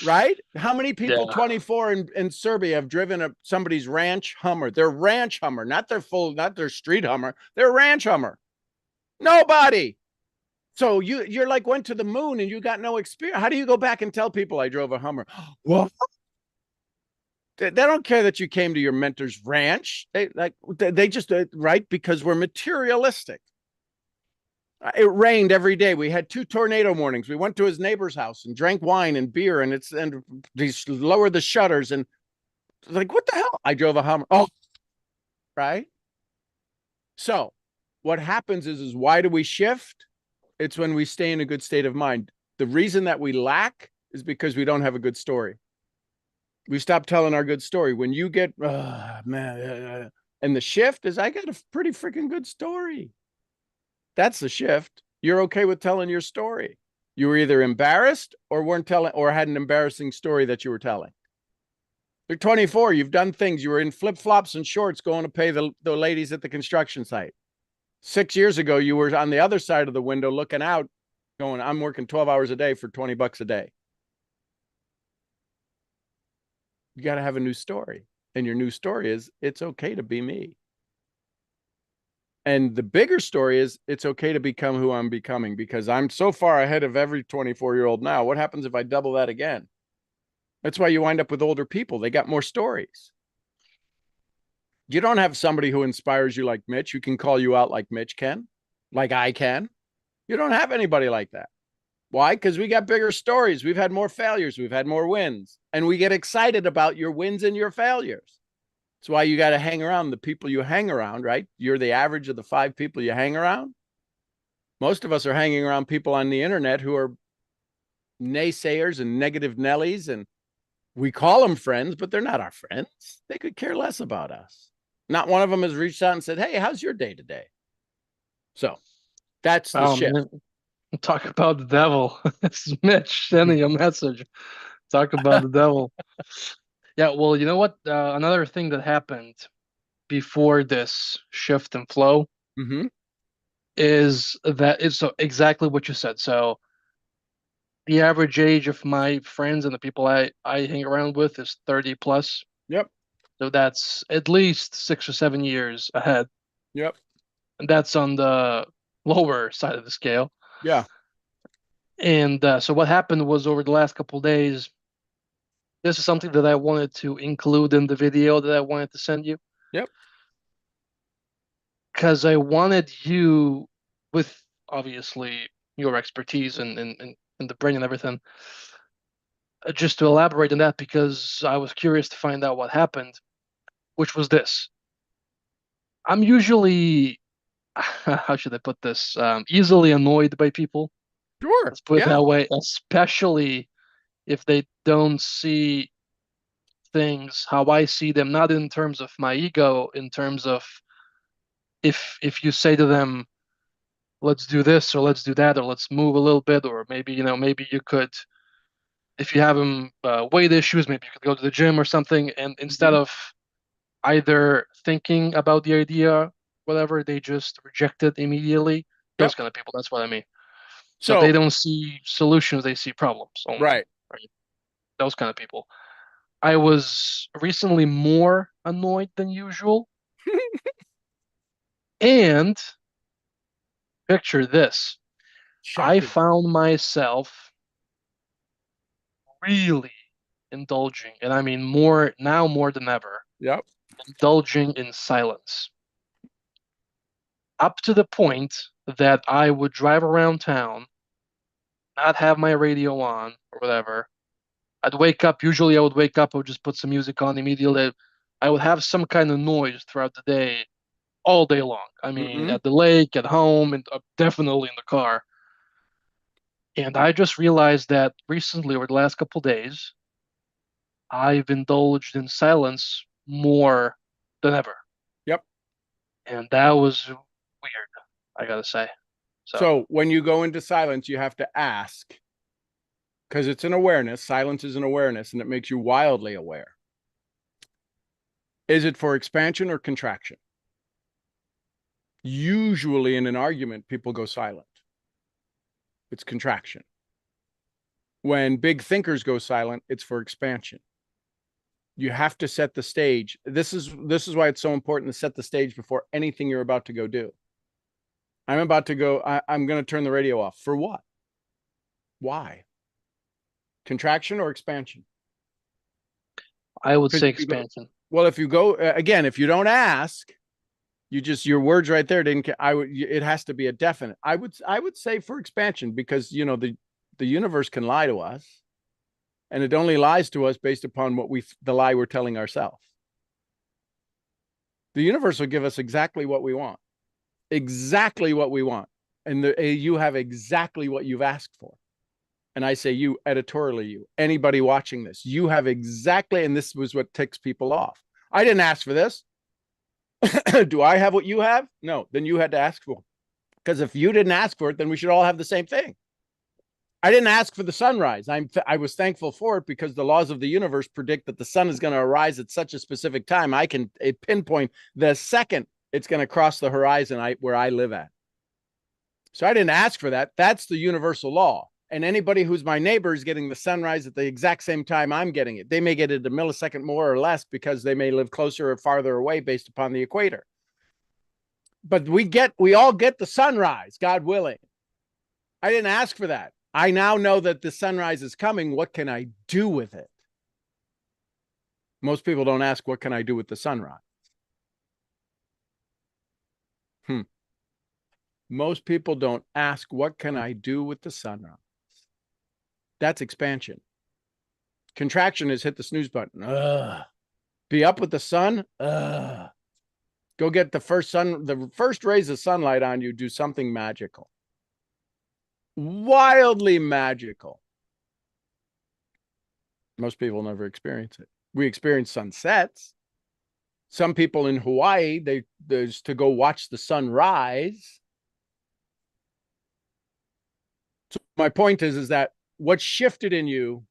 right? How many people, yeah. 24 in Serbia, have driven somebody's ranch Hummer? Their ranch Hummer, not their street Hummer, their ranch Hummer. Nobody. So you're like went to the moon and you got no experience. How do you go back and tell people I drove a Hummer? Well, they don't care that you came to your mentor's ranch. They just right, because we're materialistic. It rained every day. We had 2 tornado warnings. We went to his neighbor's house and drank wine and beer, and they lowered the shutters and like, what the hell? I drove a Hummer. Oh, right. So what happens is why do we shift? It's when we stay in a good state of mind. The reason that we lack is because we don't have a good story. We stop telling our good story. When you get, man, and the shift is, I got a pretty freaking good story. That's the shift. You're okay with telling your story. You were either embarrassed or weren't telling, or had an embarrassing story that you were telling. You're 24. You've done things. You were in flip-flops and shorts going to pay the ladies at the construction site. 6 years ago, you were on the other side of the window looking out, going, I'm working 12 hours a day for $20 a day. You got to have a new story. And your new story is, it's okay to be me. And the bigger story is, it's okay to become who I'm becoming, because I'm so far ahead of every 24-year-old now. What happens if I double that again? That's why you wind up with older people. They got more stories. You don't have somebody who inspires you like Mitch, who can call you out like Mitch can, like I can. You don't have anybody like that. Why? Because we got bigger stories. We've had more failures. We've had more wins. And we get excited about your wins and your failures. That's why you got to hang around the people you hang around, right? You're the average of the 5 people you hang around. Most of us are hanging around people on the internet who are naysayers and negative Nellies, and we call them friends, but they're not our friends. They could care less about us. Not one of them has reached out and said, hey, how's your day today? So that's the shift. Man. Talk about the devil. It's Mitch sending a message. Talk about the devil. Yeah, well, you know what? Another thing that happened before this shift in flow Mm-hmm. is that it's so exactly what you said. So the average age of my friends and the people I hang around with is 30 plus. Yep. So that's at least 6 or 7 years ahead. Yep. And that's on the lower side of the scale. Yeah. And so what happened was over the last couple of days, this is something that I wanted to include in the video that I wanted to send you Yep. because I wanted you, with obviously your expertise in the brain and everything, just to elaborate on that because I was curious to find out what happened, which was this. I'm usually, how should I put this, easily annoyed by people. Sure. Let's put it Yeah. that way, especially if they don't see things how I see them, not in terms of my ego, in terms of if you say to them, let's do this or let's do that or let's move a little bit or maybe maybe you could, if you have them weight issues, maybe you could go to the gym or something, and instead Mm-hmm. of either thinking about the idea, whatever, they just reject it immediately. Those Yep. kind of people, that's what I mean. So they So, don't see solutions, they see problems only, right. right? Those kind of people. I was recently more annoyed than usual. And picture this. I Shocking. found myself really indulging, and I mean more now more than ever, Yep. indulging in silence. Up to the point that I would drive around town, not have my radio on or whatever. I'd wake up, usually I would wake up, I would just put some music on immediately. I would have some kind of noise throughout the day, all day long. I mean, Mm-hmm. at the lake, at home, and definitely in the car. And I just realized that recently, over the last couple days, I've indulged in silence more than ever. Yep. And that was weird, I gotta say. So So when you go into silence, you have to ask, because it's an awareness. Silence is an awareness, and it makes you wildly aware. Is it for expansion or contraction? Usually in an argument, people go silent. It's contraction. When big thinkers go silent, it's for expansion. You have to set the stage. This is why it's so important to set the stage before anything you're about to go do. I'm about to go, I'm going to turn the radio off. For what? Why? Contraction or expansion? I would Because say if you go, expansion. well, if you go again, if you don't ask, you just your words right there didn't. I would. It has to be a definite. I would say for expansion because the universe can lie to us, and it only lies to us based upon the lie we're telling ourselves. The universe will give us exactly what we want, exactly what we want, and you have exactly what you've asked for. And I say you editorially, anybody watching this, you have exactly, and this was what ticks people off. I didn't ask for this. Do I have what you have? No, then you had to ask for it. Because if you didn't ask for it, then we should all have the same thing. I didn't ask for the sunrise. I was thankful for it because the laws of the universe predict that the sun is going to arise at such a specific time. I can pinpoint the second it's going to cross the horizon where I live at. So I didn't ask for that. That's the universal law. And anybody who's my neighbor is getting the sunrise at the exact same time I'm getting it. They may get it a millisecond more or less because they may live closer or farther away based upon the equator. But we all get the sunrise, God willing. I didn't ask for that. I now know that the sunrise is coming. What can I do with it? Most people don't ask, what can I do with the sunrise? Most people don't ask, what can I do with the sunrise? That's expansion. Contraction is hit the snooze button. Ugh. Be up with the sun. Ugh. Go get the first rays of sunlight on you, do something magical. Wildly magical. Most people never experience it. We experience sunsets. Some people in Hawaii, there's to go watch the sun rise. My point is that what shifted in you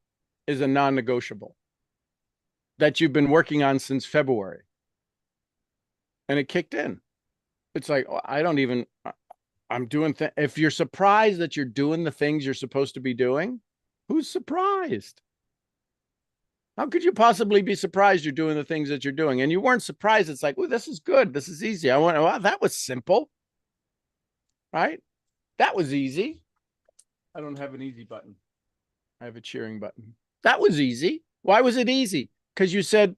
is a non-negotiable that you've been working on since February. And it kicked in. It's like, oh, I don't even, I'm doing, if you're surprised that you're doing the things you're supposed to be doing, who's surprised? How could you possibly be surprised you're doing the things that you're doing? And you weren't surprised. It's like, oh, this is good. This is easy. I went, wow, that was simple. Right? That was easy. I don't have an easy button. I have a cheering button. That was easy. Why was it easy? Because you said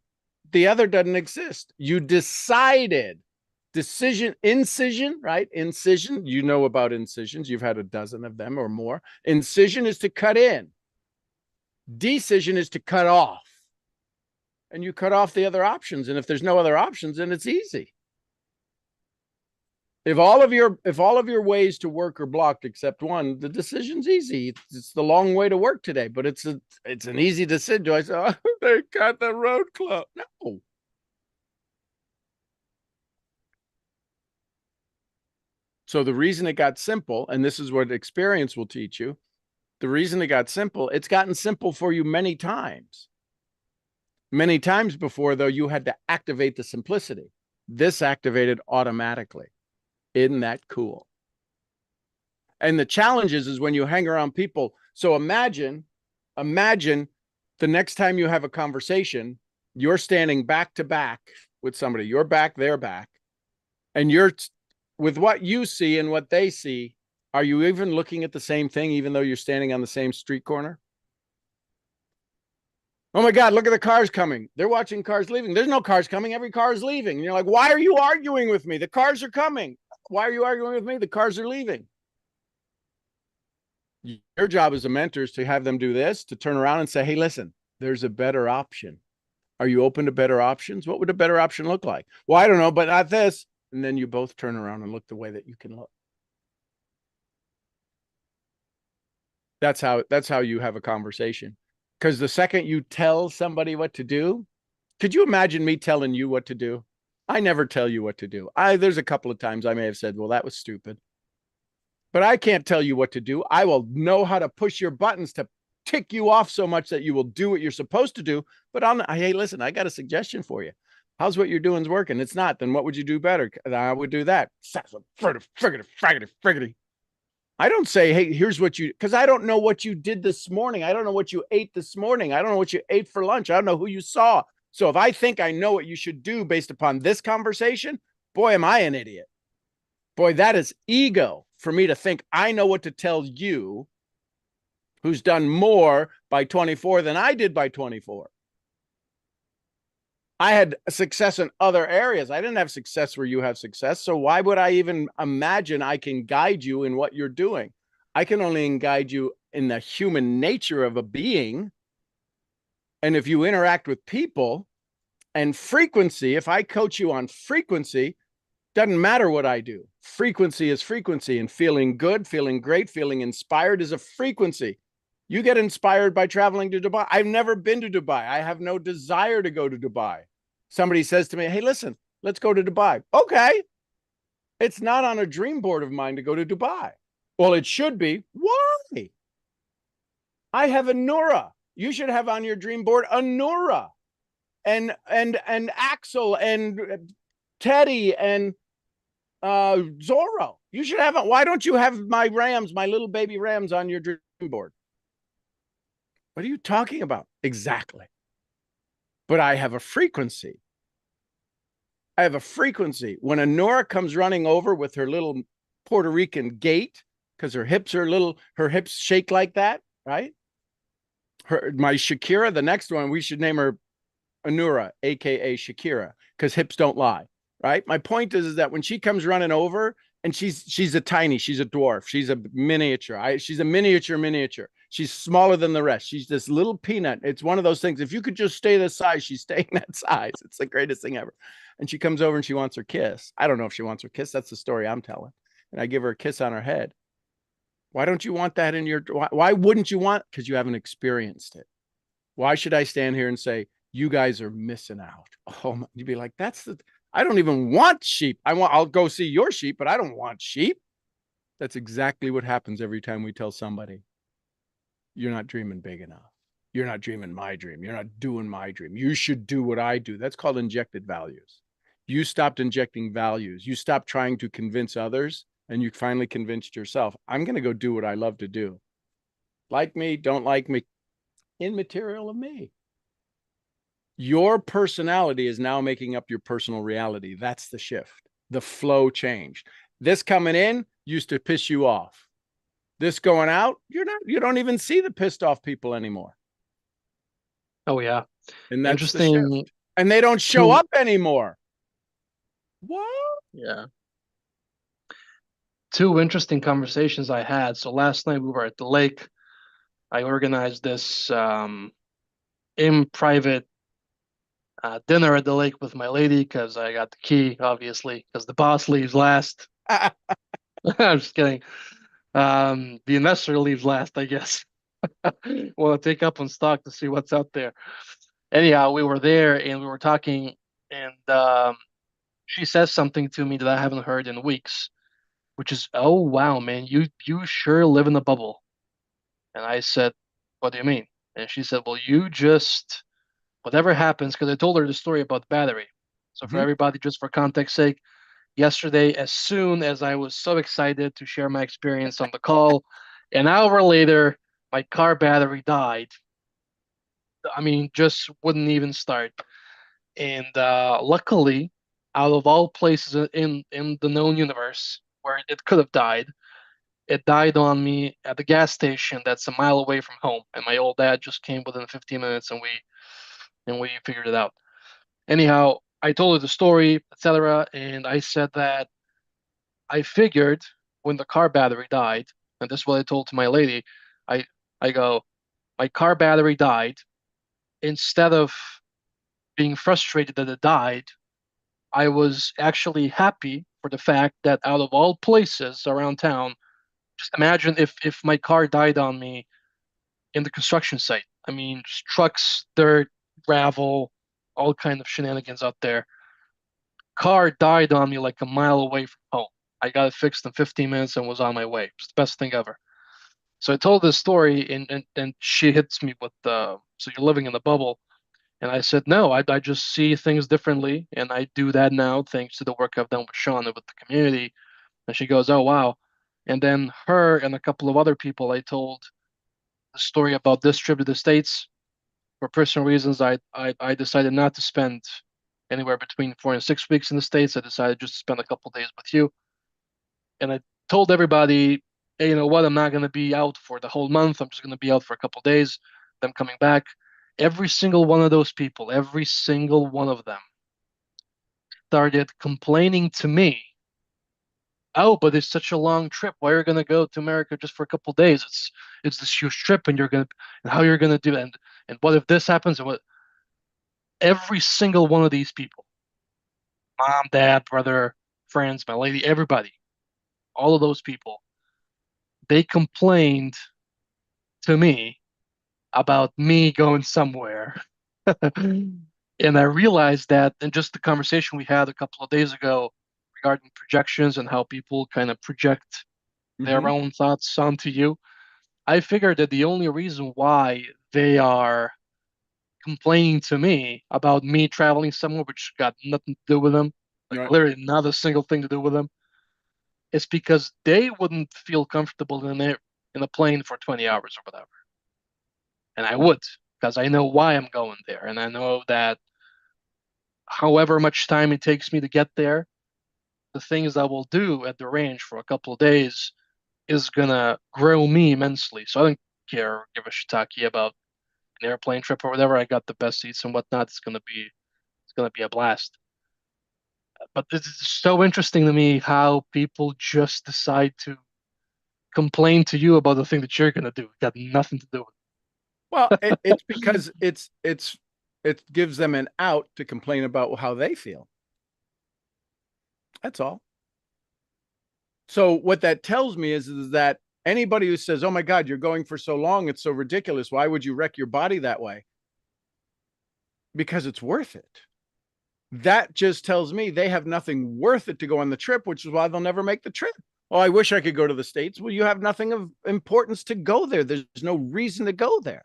the other doesn't exist. You decided. Incision, right? Incision. You know about incisions. You've had a dozen of them or more. Incision is to cut in. Decision is to cut off. And you cut off the other options. And if there's no other options, then it's easy. If all of your ways to work are blocked except one, the decision's easy. It's the long way to work today, but it's an easy decision. Do I say, oh, they got the road closed? No. So the reason it got simple, and this is what experience will teach you, the reason it got simple, it's gotten simple for you many times. Many times before, though, you had to activate the simplicity. This activated automatically. Isn't that cool? And the challenge is when you hang around people. So imagine the next time you have a conversation, you're standing back to back with somebody. You're back, they're back. And you're with what you see and what they see. Are you even looking at the same thing, even though you're standing on the same street corner? Oh my God, look at the cars coming. They're watching cars leaving. There's no cars coming. Every car is leaving. And you're like, why are you arguing with me? The cars are coming. Why are you arguing with me? The cars are leaving. Your job as a mentor is to have them do this, to turn around and say, hey, listen, there's a better option. Are you open to better options? What would a better option look like? Well, I don't know, but not this. And then you both turn around and look the way that you can look. That's how you have a conversation. Because the second you tell somebody what to do, could you imagine me telling you what to do? I never tell you what to do. There's a couple of times I may have said, well, that was stupid. But I can't tell you what to do. I will know how to push your buttons to tick you off so much that you will do what you're supposed to do. But hey, listen, I got a suggestion for you. How's what you're doing is working? It's not. Then what would you do better? I would do that. Friggity. I don't say, hey, here's what you, because I don't know what you did this morning. I don't know what you ate this morning. I don't know what you ate for lunch. I don't know who you saw. So if I think I know what you should do based upon this conversation, boy, am I an idiot. Boy, that is ego for me to think I know what to tell you who's done more by 24 than I did by 24. I had success in other areas. I didn't have success where you have success. So why would I even imagine I can guide you in what you're doing? I can only guide you in the human nature of a being. And if you interact with people and frequency, if I coach you on frequency, doesn't matter what I do. Frequency is frequency, and feeling good, feeling great, feeling inspired is a frequency. You get inspired by traveling to Dubai. I've never been to Dubai. I have no desire to go to Dubai. Somebody says to me, hey, listen, let's go to Dubai. Okay. It's not on a dream board of mine to go to Dubai. Well, it should be. Why? I have a Nura. You should have on your dream board a Nura and Axel and Teddy and Zorro. You should have it. Why don't you have my Rams, my little baby Rams on your dream board? What are you talking about? Exactly. But I have a frequency. I have a frequency. When a Nora comes running over with her little Puerto Rican gait, because her hips shake like that, right? My Shakira, the next one, we should name her Anura, aka Shakira, because hips don't lie, right? My point is that when she comes running over, and she's a dwarf, she's a miniature. She's a miniature. She's smaller than the rest. She's this little peanut. It's one of those things. If you could just stay this size, she's staying that size. It's the greatest thing ever. And she comes over and she wants her kiss. I don't know if she wants her kiss. That's the story I'm telling. And I give her a kiss on her head. Why don't you want that in your, why wouldn't you want? Because you haven't experienced it. Why should I stand here and say, you guys are missing out? Oh, you'd be like, I don't even want sheep. I'll go see your sheep, but I don't want sheep. That's exactly what happens every time we tell somebody You're not dreaming big enough. You're not dreaming my dream. You're not doing my dream. You should do what I do. That's called injected values. You stopped injecting values. You stopped trying to convince others, and you finally convinced yourself, I'm going to go do what I love to do. Like me, don't like me, immaterial of me. Your personality is now making up your personal reality. That's the shift. The flow changed. This coming in used to piss you off. This going out, you don't even see the pissed off people anymore. Oh yeah. And that's the Interesting. shift. And they don't show Two up anymore. What? yeah. Two interesting conversations I had. So last night we were at the lake. I organized this in private dinner at the lake with my lady because I got the key, obviously, because the boss leaves last. I'm just kidding. The investor leaves last, I guess. Well, I'll take up on stock to see what's out there. Anyhow, we were there and we were talking, and she says something to me that I haven't heard in weeks, which is, "Oh wow, man, you sure live in a bubble." And I said, "What do you mean?" And she said, "Well, you just whatever happens," because I told her the story about the battery. So for Mhm. everybody, just for context sake, yesterday, as soon as I was so excited to share my experience on the call, an hour later, my car battery died. I mean, just wouldn't even start. And luckily, out of all places in the known universe where it could have died, it died on me at the gas station that's a mile away from home. And my old dad just came within 15 minutes, and we figured it out. Anyhow, I told her the story, etc., and I said that I figured when the car battery died, and this is what I told to my lady, I I go, my car battery died. Instead of being frustrated that it died, I was actually happy for the fact that out of all places around town, just imagine if my car died on me in the construction site. I mean, just trucks, dirt, gravel, all kind of shenanigans out there. Car died on me like a mile away from home. I got it fixed in 15 minutes and was on my way. It was the best thing ever. So I told this story, and she hits me with the, so you're living in the bubble. And I said, no, I just see things differently. And I do that now thanks to the work I've done with Sean and with the community. And she goes, oh, wow. And then her and a couple of other people, I told the story about this trip to the States. For personal reasons, I decided not to spend anywhere between 4 and 6 weeks in the States. I decided just to spend a couple days with you. And I told everybody, hey, you know what? I'm not going to be out for the whole month. I'm just going to be out for a couple days. Them coming back. Every single one of those people, every single one of them started complaining to me. Oh, but it's such a long trip. Why are you going to go to America just for a couple days? It's this huge trip, and how you're going to do it, and what if this happens? And what every single one of these people, mom, dad, brother, friends, my lady, everybody, all of those people, they complained to me about me going somewhere. And I realized that in just the conversation we had a couple of days ago regarding projections and how people kind of project their Mhm. own thoughts onto you, I figured that the only reason why they are complaining to me about me traveling somewhere which got nothing to do with them, like Right. literally not a single thing to do with them, is because they wouldn't feel comfortable in a plane for 20 hours or whatever. And I would, because I know why I'm going there. And I know that however much time it takes me to get there, the things I will do at the range for a couple of days is gonna grow me immensely. So I don't care or give a shiitake about an airplane trip or whatever. I got the best seats and whatnot. It's gonna be a blast. But it's so interesting to me how people just decide to complain to you about the thing that you're gonna do. It got nothing to do with Well, it's because it gives them an out to complain about how they feel. That's all. So what that tells me is that anybody who says, "Oh my God, you're going for so long, it's so ridiculous. Why would you wreck your body that way?" Because it's worth it. That just tells me they have nothing worth it to go on the trip, which is why they'll never make the trip. Oh, I wish I could go to the States. Well, you have nothing of importance to go there. There's no reason to go there.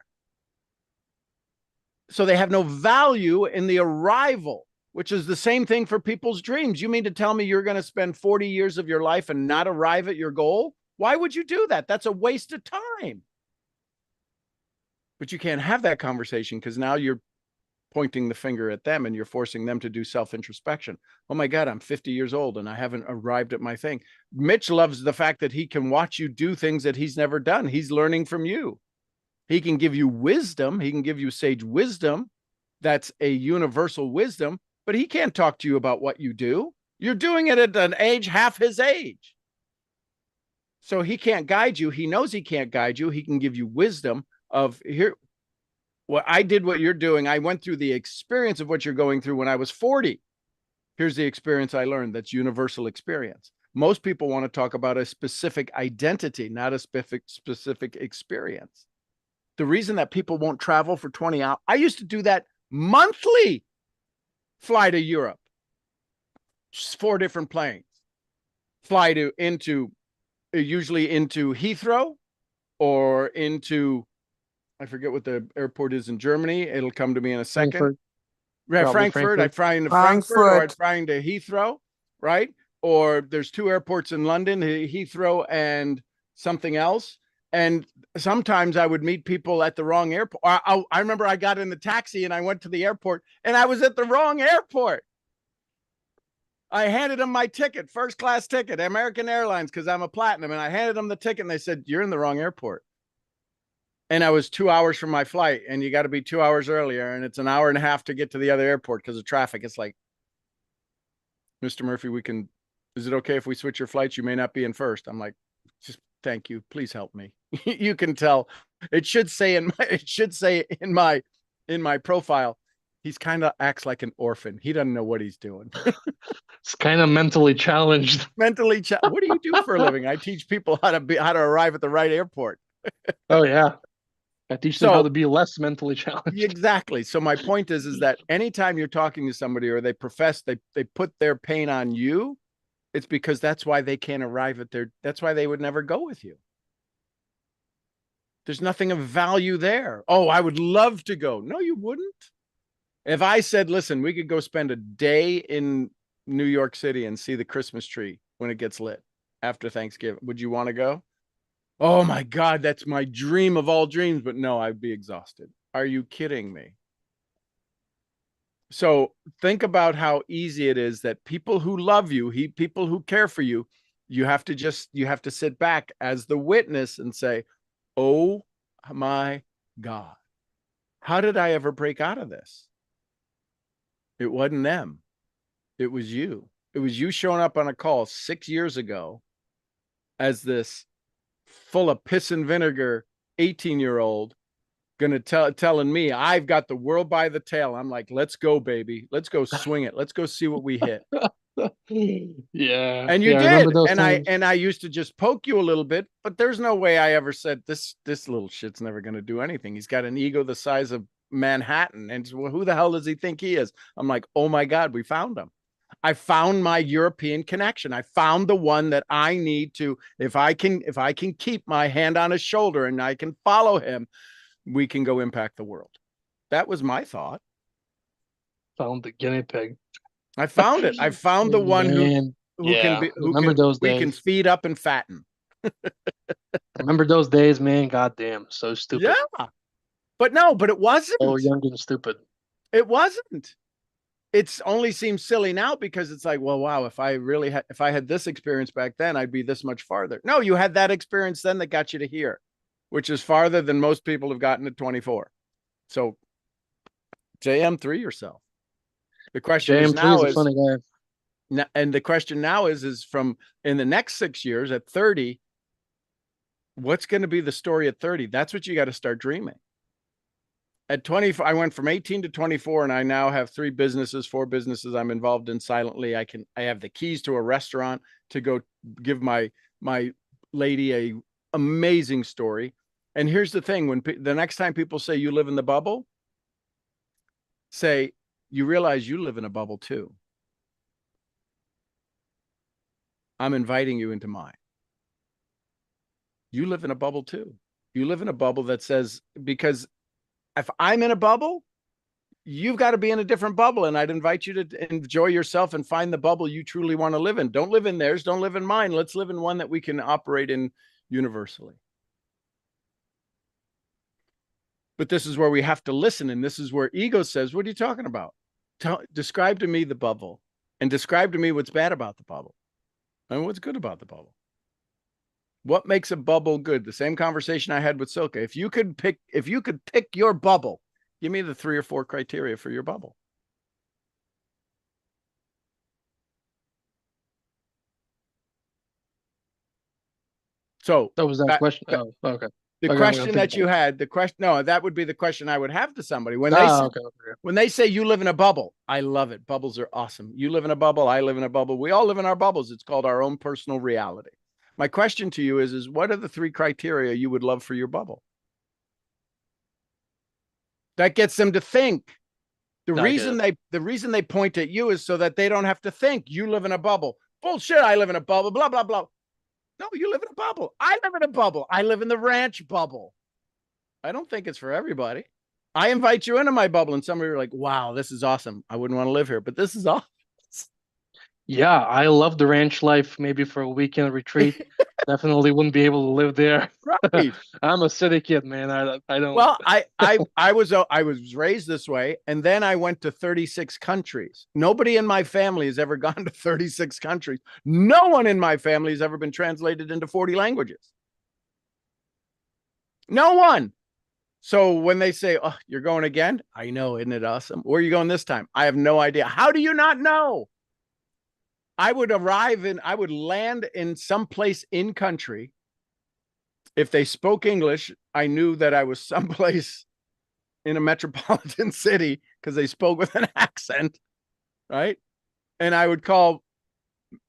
So they have no value in the arrival, which is the same thing for people's dreams. You mean to tell me you're going to spend 40 years of your life and not arrive at your goal? Why would you do that? That's a waste of time. But you can't have that conversation because now you're pointing the finger at them and you're forcing them to do self-introspection. Oh my God, I'm 50 years old and I haven't arrived at my thing. Mitch loves the fact that he can watch you do things that he's never done. He's learning from you. He can give you wisdom. He can give you sage wisdom. That's a universal wisdom, but he can't talk to you about what you do. You're doing it at an age half his age. So he can't guide you. He knows he can't guide you. He can give you wisdom of here. Well, I did what you're doing. I went through the experience of what you're going through when I was 40. Here's the experience I learned. That's universal experience. Most people want to talk about a specific identity, not a specific experience. The reason that people won't travel for 20 hours, I used to do that monthly, fly to Europe, just 4 different planes, fly usually into Heathrow or into, I forget what the airport is in Germany. It'll come to me in a second. Frankfurt. Yeah, Frankfurt. I'd fly into Frankfurt or I'd fly into Heathrow, right? Or there's 2 airports in London, Heathrow and something else. And sometimes I would meet people at the wrong airport. I remember I got in the taxi and I went to the airport and I was at the wrong airport. I handed them my ticket, first class ticket, American Airlines, because I'm a platinum. And I handed them the ticket and they said, you're in the wrong airport. And I was 2 hours from my flight and you got to be 2 hours earlier. And it's an hour and a half to get to the other airport because of traffic. It's like, Mr. Murphy, is it okay if we switch your flights? You may not be in first. I'm like, just thank you. Please help me. You can tell it should say in my profile, he's kind of acts like an orphan. He doesn't know what he's doing. It's kind of mentally challenged. What do you do for a living? I teach people how to arrive at the right airport. Oh yeah. I teach them how to be less mentally challenged. Exactly. So my point is that anytime you're talking to somebody or they put their pain on you, it's because that's why they can't arrive at that's why they would never go with you. There's nothing of value there. Oh, I would love to go. No, you wouldn't. If I said, listen, we could go spend a day in New York City and see the Christmas tree when it gets lit after Thanksgiving, would you want to go? Oh my God, that's my dream of all dreams. But no, I'd be exhausted. Are you kidding me? So think about how easy it is that people who love you, people who care for you, you have to sit back as the witness and say, oh my God, how did I ever break out of this? It wasn't them. It was you. It was you showing up on a call 6 years ago as this full of piss and vinegar 18-year-old telling me I've got the world by the tail. I'm like, let's go, baby. Let's go swing it. Let's go see what we hit. Yeah. And you I did. And I used to just poke you a little bit, but there's no way I ever said this little shit's never going to do anything. He's got an ego the size of Manhattan. And well, who the hell does he think he is? I'm like, oh my God, we found him. I found my European connection. I found the one that I need to, if I can keep my hand on his shoulder and I can follow him, we can go impact the world. That was my thought. Found the guinea pig. I found it. I found the one who can feed up and fatten. Remember those days, man? Goddamn, so stupid. Yeah. But it wasn't. So young and stupid. It wasn't. It's only seems silly now because it's like, well, wow, if I had this experience back then, I'd be this much farther. No, you had that experience then that got you to here, which is farther than most people have gotten at 24. So JM3 yourself. The question is now is, funny guy. And the question now is from in the next 6 years at 30, what's going to be the story at 30? That's what you got to start dreaming. At 24, I went from 18 to 24, and I now have 4 businesses I'm involved in silently. I have the keys to a restaurant to go give my lady a amazing story. And here's the thing: when the next time people say you live in the bubble, say you realize you live in a bubble too. I'm inviting you into mine. You live in a bubble too. You live in a bubble that says, because if I'm in a bubble, you've got to be in a different bubble. And I'd invite you to enjoy yourself and find the bubble you truly want to live in. Don't live in theirs. Don't live in mine. Let's live in one that we can operate in universally. But this is where we have to listen. And this is where ego says, what are you talking about? Describe to me the bubble and describe to me what's bad about the bubble and what's good about the bubble. What makes a bubble good? The same conversation I had with Silke. If you could pick your bubble, give me the 3 or 4 criteria for your bubble. So That was that question. Oh, okay. The Okay, question that you had, no, that would be the question I would have to somebody when okay. When they say you live in a bubble. I love it. Bubbles are awesome. You live in a bubble. I live in a bubble. We all live in our bubbles. It's called our own personal reality. My question to you is what are the 3 criteria you would love for your bubble? That gets them to think. The reason they point at you is so that they don't have to think. You live in a bubble. Bullshit. I live in a bubble. Blah, blah, blah. No, you live in a bubble. I live in a bubble. I live in the ranch bubble. I don't think it's for everybody. I invite you into my bubble and somebody are like, wow, this is awesome. I wouldn't want to live here, but this is awesome. Yeah, I love the ranch life. Maybe for a weekend retreat. Definitely wouldn't be able to live there. Right. I'm a city kid, man. I don't. Well, I was raised this way, and then I went to 36 countries. Nobody in my family has ever gone to 36 countries. No one in my family has ever been translated into 40 languages. No one. So when they say, "Oh, you're going again?" I know, isn't it awesome? Where are you going this time? I have no idea. How do you not know? I would land in some place in country. If they spoke English, I knew that I was someplace in a metropolitan city because they spoke with an accent, right? And I would call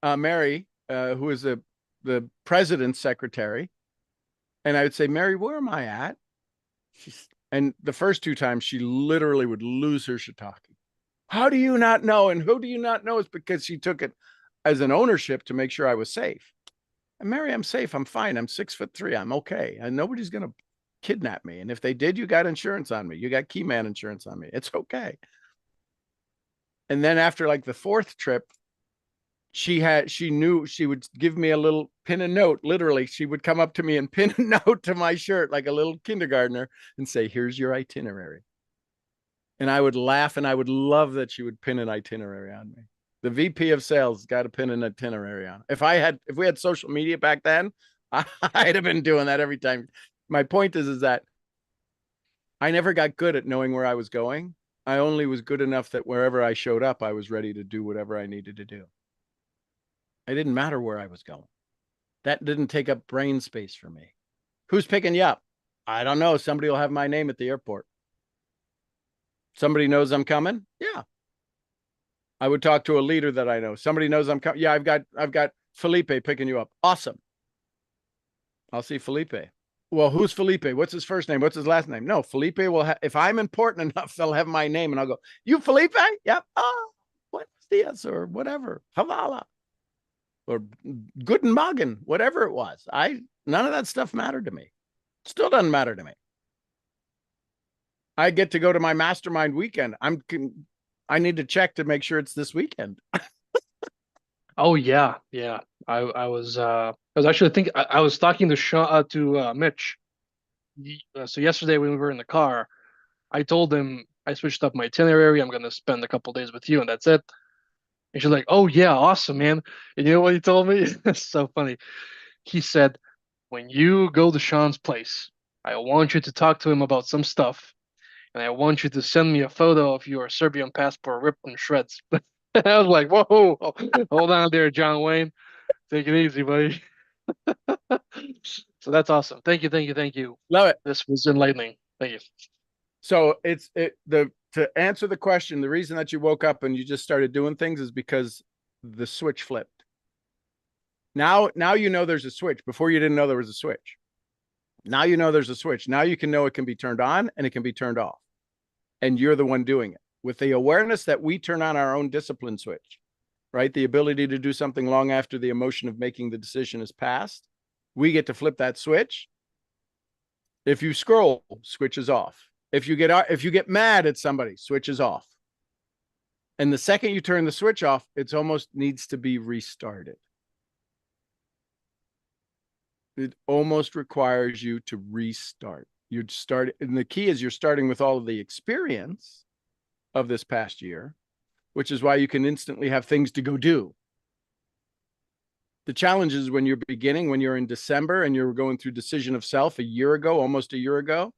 Mary, who is the president's secretary, and I would say, Mary, where am I at? And the first 2 times, she literally would lose her shiitake. How do you not know? And who do you not know? Is because she took it as an ownership to make sure I was safe. And Mary, I'm safe. I'm fine. I'm 6'3". I'm okay. And nobody's going to kidnap me. And if they did, you got insurance on me. You got Keyman insurance on me. It's okay. And then after like the 4th trip, she knew she would give me a little pin a note. Literally, she would come up to me and pin a note to my shirt like a little kindergartner and say, here's your itinerary. And I would laugh and I would love that she would pin an itinerary on me. The VP of sales got to pin an itinerary on. If we had social media back then, I'd have been doing that every time. My point is that I never got good at knowing where I was going. I only was good enough that wherever I showed up, I was ready to do whatever I needed to do. It didn't matter where I was going. That didn't take up brain space for me. Who's picking you up? I don't know. Somebody will have my name at the airport. Somebody knows I'm coming? Yeah. I would talk to a leader that I know. Somebody knows I'm coming. Yeah, I've got Felipe picking you up. Awesome. I'll see Felipe. Well, who's Felipe? What's his first name? What's his last name? No, Felipe will if I'm important enough, they'll have my name and I'll go, you Felipe? Yep. Oh, buenos dias or whatever. Havala. Or Guten Morgen, whatever it was. None of that stuff mattered to me. Still doesn't matter to me. I get to go to my mastermind weekend. I need to check to make sure it's this weekend. Oh yeah. I was actually thinking. I was talking to Mitch. So yesterday when we were in the car, I told him I switched up my itinerary. I'm gonna spend a couple days with you, and that's it. And she's like, "Oh yeah, awesome, man." And you know what he told me? It's so funny. He said, "When you go to Sean's place, I want you to talk to him about some stuff, and I want you to send me a photo of your Serbian passport ripped in shreds." I was like, "Whoa, hold on there, John Wayne. Take it easy, buddy." So that's awesome. Thank you. Love it. This was enlightening. Thank you. So to answer the question, the reason that you woke up and you just started doing things is because the switch flipped. Now you know there's a switch. Before you didn't know there was a switch. Now you know there's a switch. Now you can know it can be turned on and it can be turned off. And you're the one doing it. With the awareness that we turn on our own discipline switch, right? The ability to do something long after the emotion of making the decision is passed. We get to flip that switch. If you scroll, switches off. If you get mad at somebody, switches off. And the second you turn the switch off, it's almost needs to be restarted. It almost requires you to restart. You'd start, and the key is you're starting with all of the experience of this past year, which is why you can instantly have things to go do. The challenge is when you're beginning, when you're in December and you're going through decision of self a year ago, almost a year ago,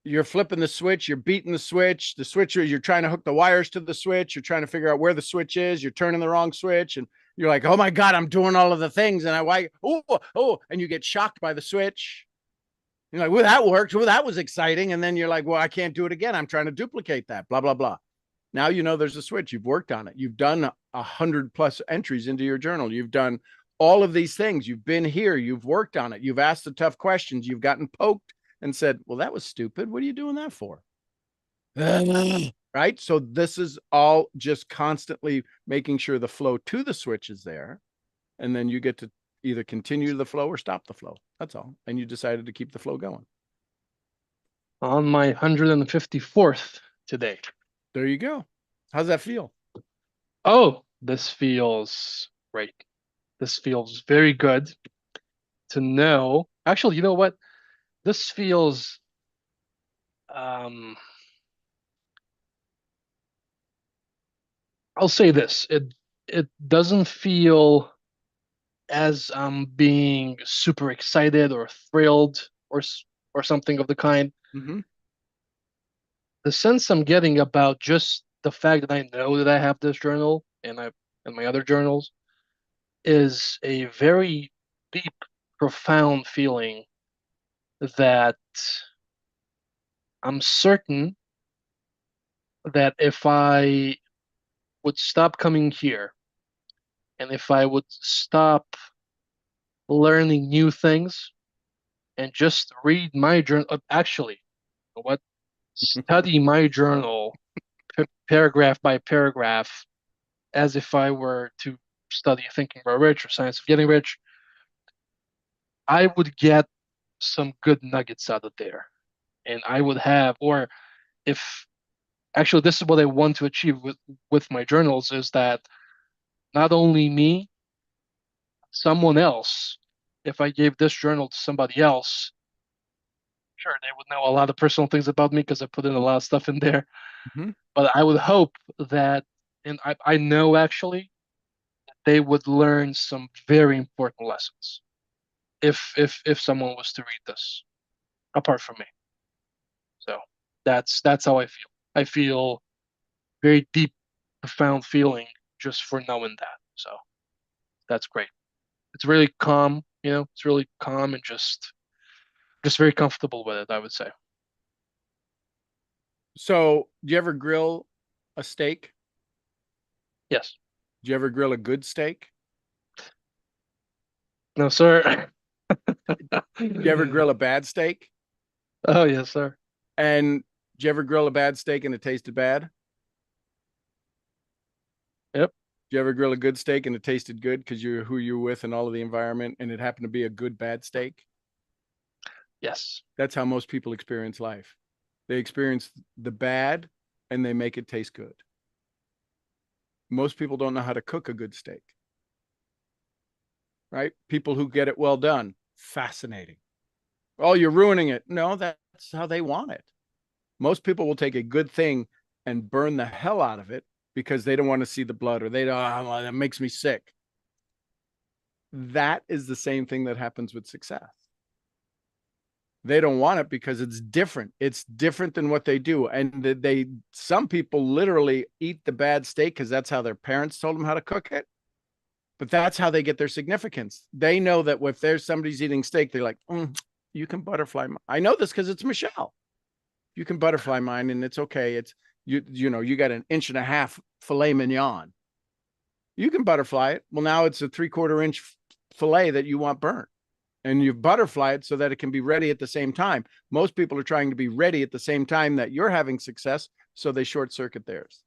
you're flipping the switch, you're beating the switch, you're trying to hook the wires to the switch, you're trying to figure out where the switch is, you're turning the wrong switch, and you're like, oh my God, I'm doing all of the things. And and you get shocked by the switch. You're like, well, that worked. Well, that was exciting. And then you're like, well, I can't do it again. I'm trying to duplicate that, blah, blah, blah. Now you know there's a switch. You've worked on it. You've done 100+ entries into your journal. You've done all of these things. You've been here. You've worked on it. You've asked the tough questions. You've gotten poked and said, well, that was stupid. What are you doing that for? Right? So this is all just constantly making sure the flow to the switch is there. And then you get to either continue the flow or stop the flow. That's all. And you decided to keep the flow going. On my 154th today. There you go. How's that feel? Oh, this feels great. This feels very good to know. Actually, you know what? This feels I'll say this. It doesn't feel as I'm being super excited or thrilled or something of the kind. Mm-hmm. The sense I'm getting about just the fact that I know that I have this journal and my other journals is a very deep, profound feeling that I'm certain that if I would stop coming here and if I would stop learning new things and just read my journal, actually, you know what? Study my journal paragraph by paragraph as if I were to study Thinking Grow Rich or Science of Getting Rich, I would get some good nuggets out of there. And I would have, or if actually this is what I want to achieve with my journals is that not only me, someone else, if I gave this journal to somebody else, sure, they would know a lot of personal things about me because I put in a lot of stuff in there. Mm-hmm. But I would hope that, and I know actually, they would learn some very important lessons if someone was to read this, apart from me. So that's how I feel. I feel very deep, profound feeling just for knowing that. So that's great. It's really calm, it's really calm and just very comfortable with it, I would say. So, do you ever grill a steak? Yes. Do you ever grill a good steak? No, sir. Do you ever grill a bad steak? Oh, yes, sir. And do you ever grill a bad steak and it tasted bad? Yep. Do you ever grill a good steak and it tasted good because you're who you're with and all of the environment and it happened to be a good bad steak? Yes. That's how most people experience life. They experience the bad and they make it taste good. Most people don't know how to cook a good steak. Right? People who get it well done, fascinating. Oh, you're ruining it. No, that's how they want it. Most people will take a good thing and burn the hell out of it because they don't want to see the blood or they don't, oh, that makes me sick. That is the same thing that happens with success. They don't want it because it's different. It's different than what they do. And some people literally eat the bad steak because that's how their parents told them how to cook it. But that's how they get their significance. They know that if there's somebody's eating steak, they're like, you can butterfly. I know this because it's Michelle. You can butterfly mine and it's okay. It's you got an 1.5-inch filet mignon. You can butterfly it. Well, now it's a 3/4 inch filet that you want burnt. And you butterfly it so that it can be ready at the same time. Most people are trying to be ready at the same time that you're having success, so they short circuit theirs.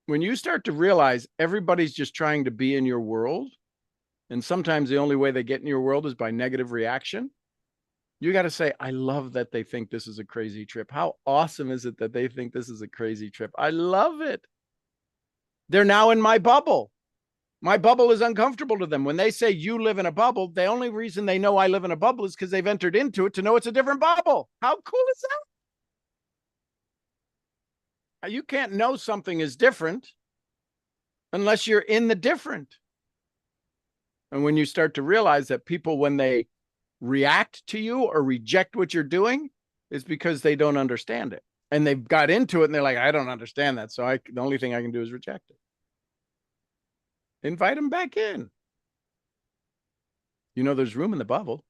When you start to realize everybody's just trying to be in your world, And sometimes the only way they get in your world is by negative reaction. You got to say, I love that they think this is a crazy trip. How awesome is it that they think this is a crazy trip? I love it. They're now in my bubble. My bubble is uncomfortable to them. When they say you live in a bubble, the only reason they know I live in a bubble is because they've entered into it to know it's a different bubble. How cool is that? You can't know something is different unless you're in the different. And when you start to realize that people, when they react to you or reject what you're doing, is because they don't understand it. And they've got into it and they're like, I don't understand that. So the only thing I can do is reject it. Invite them back in. You know, there's room in the bubble.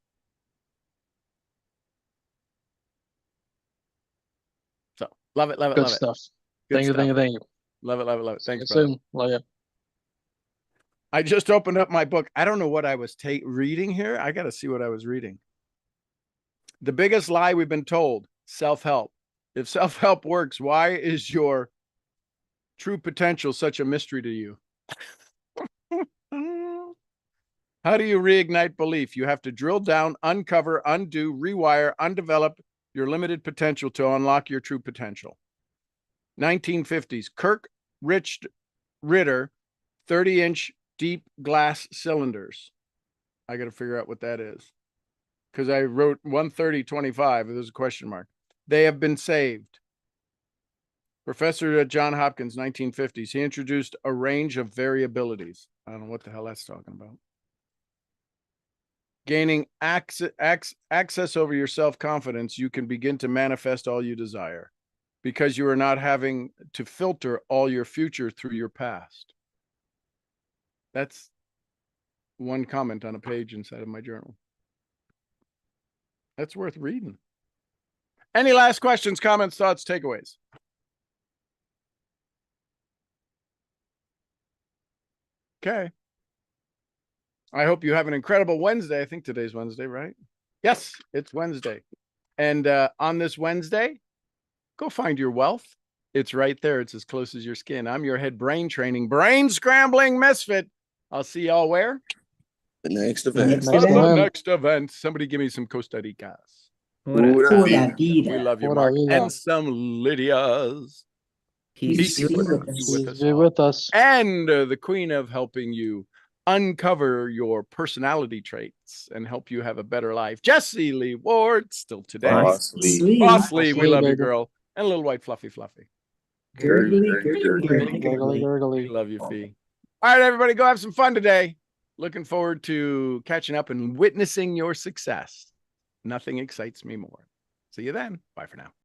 So love it, love it, Good love stuff. it. Good Thank you, stuff. thank you. Love it, love it, love it. Thanks, See you brother. soon. Love you. I just opened up my book. I don't know what I was reading here. I got to see what I was reading. The biggest lie we've been told, self-help. If self-help works, why is your true potential such a mystery to you? How do you reignite belief? You have to drill down, uncover, undo, rewire, undevelop your limited potential to unlock your true potential. 1950s, Kirk Ritter, 30-inch deep glass cylinders. I got to figure out what that is because I wrote 130.25. There's a question mark. They have been saved. Professor at Johns Hopkins, 1950s. He introduced a range of variabilities. I don't know what the hell that's talking about. Gaining access over your self-confidence, you can begin to manifest all you desire because you are not having to filter all your future through your past. That's one comment on a page inside of my journal. That's worth reading. Any last questions, comments, thoughts, takeaways? Okay. I hope you have an incredible Wednesday. I think today's Wednesday, right? Yes, it's Wednesday. And on this Wednesday, go find your wealth. It's right there. It's as close as your skin. I'm your head brain training, brain scrambling misfit. I'll see y'all where? The next event. The next event. Somebody give me some Costa Ricas. Pura Pura vida. We love you, Pura Mark. vida. And some Lydias. Peace Peace be with us. Please us be all. with us. And the queen of helping you uncover your personality traits and help you have a better life. Jessie Lee Ward, still today. Boss Lee. Sweet. Boss Lee, we Lee, love you, baby. girl. And a little white fluffy. Gurgly, Very, very gurgly, gurgly. gurgly, Gurgly, gurgly. We gurgly. love you, Fee. All right, everybody, go have some fun today. Looking forward to catching up and witnessing your success. Nothing excites me more. See you then. Bye for now.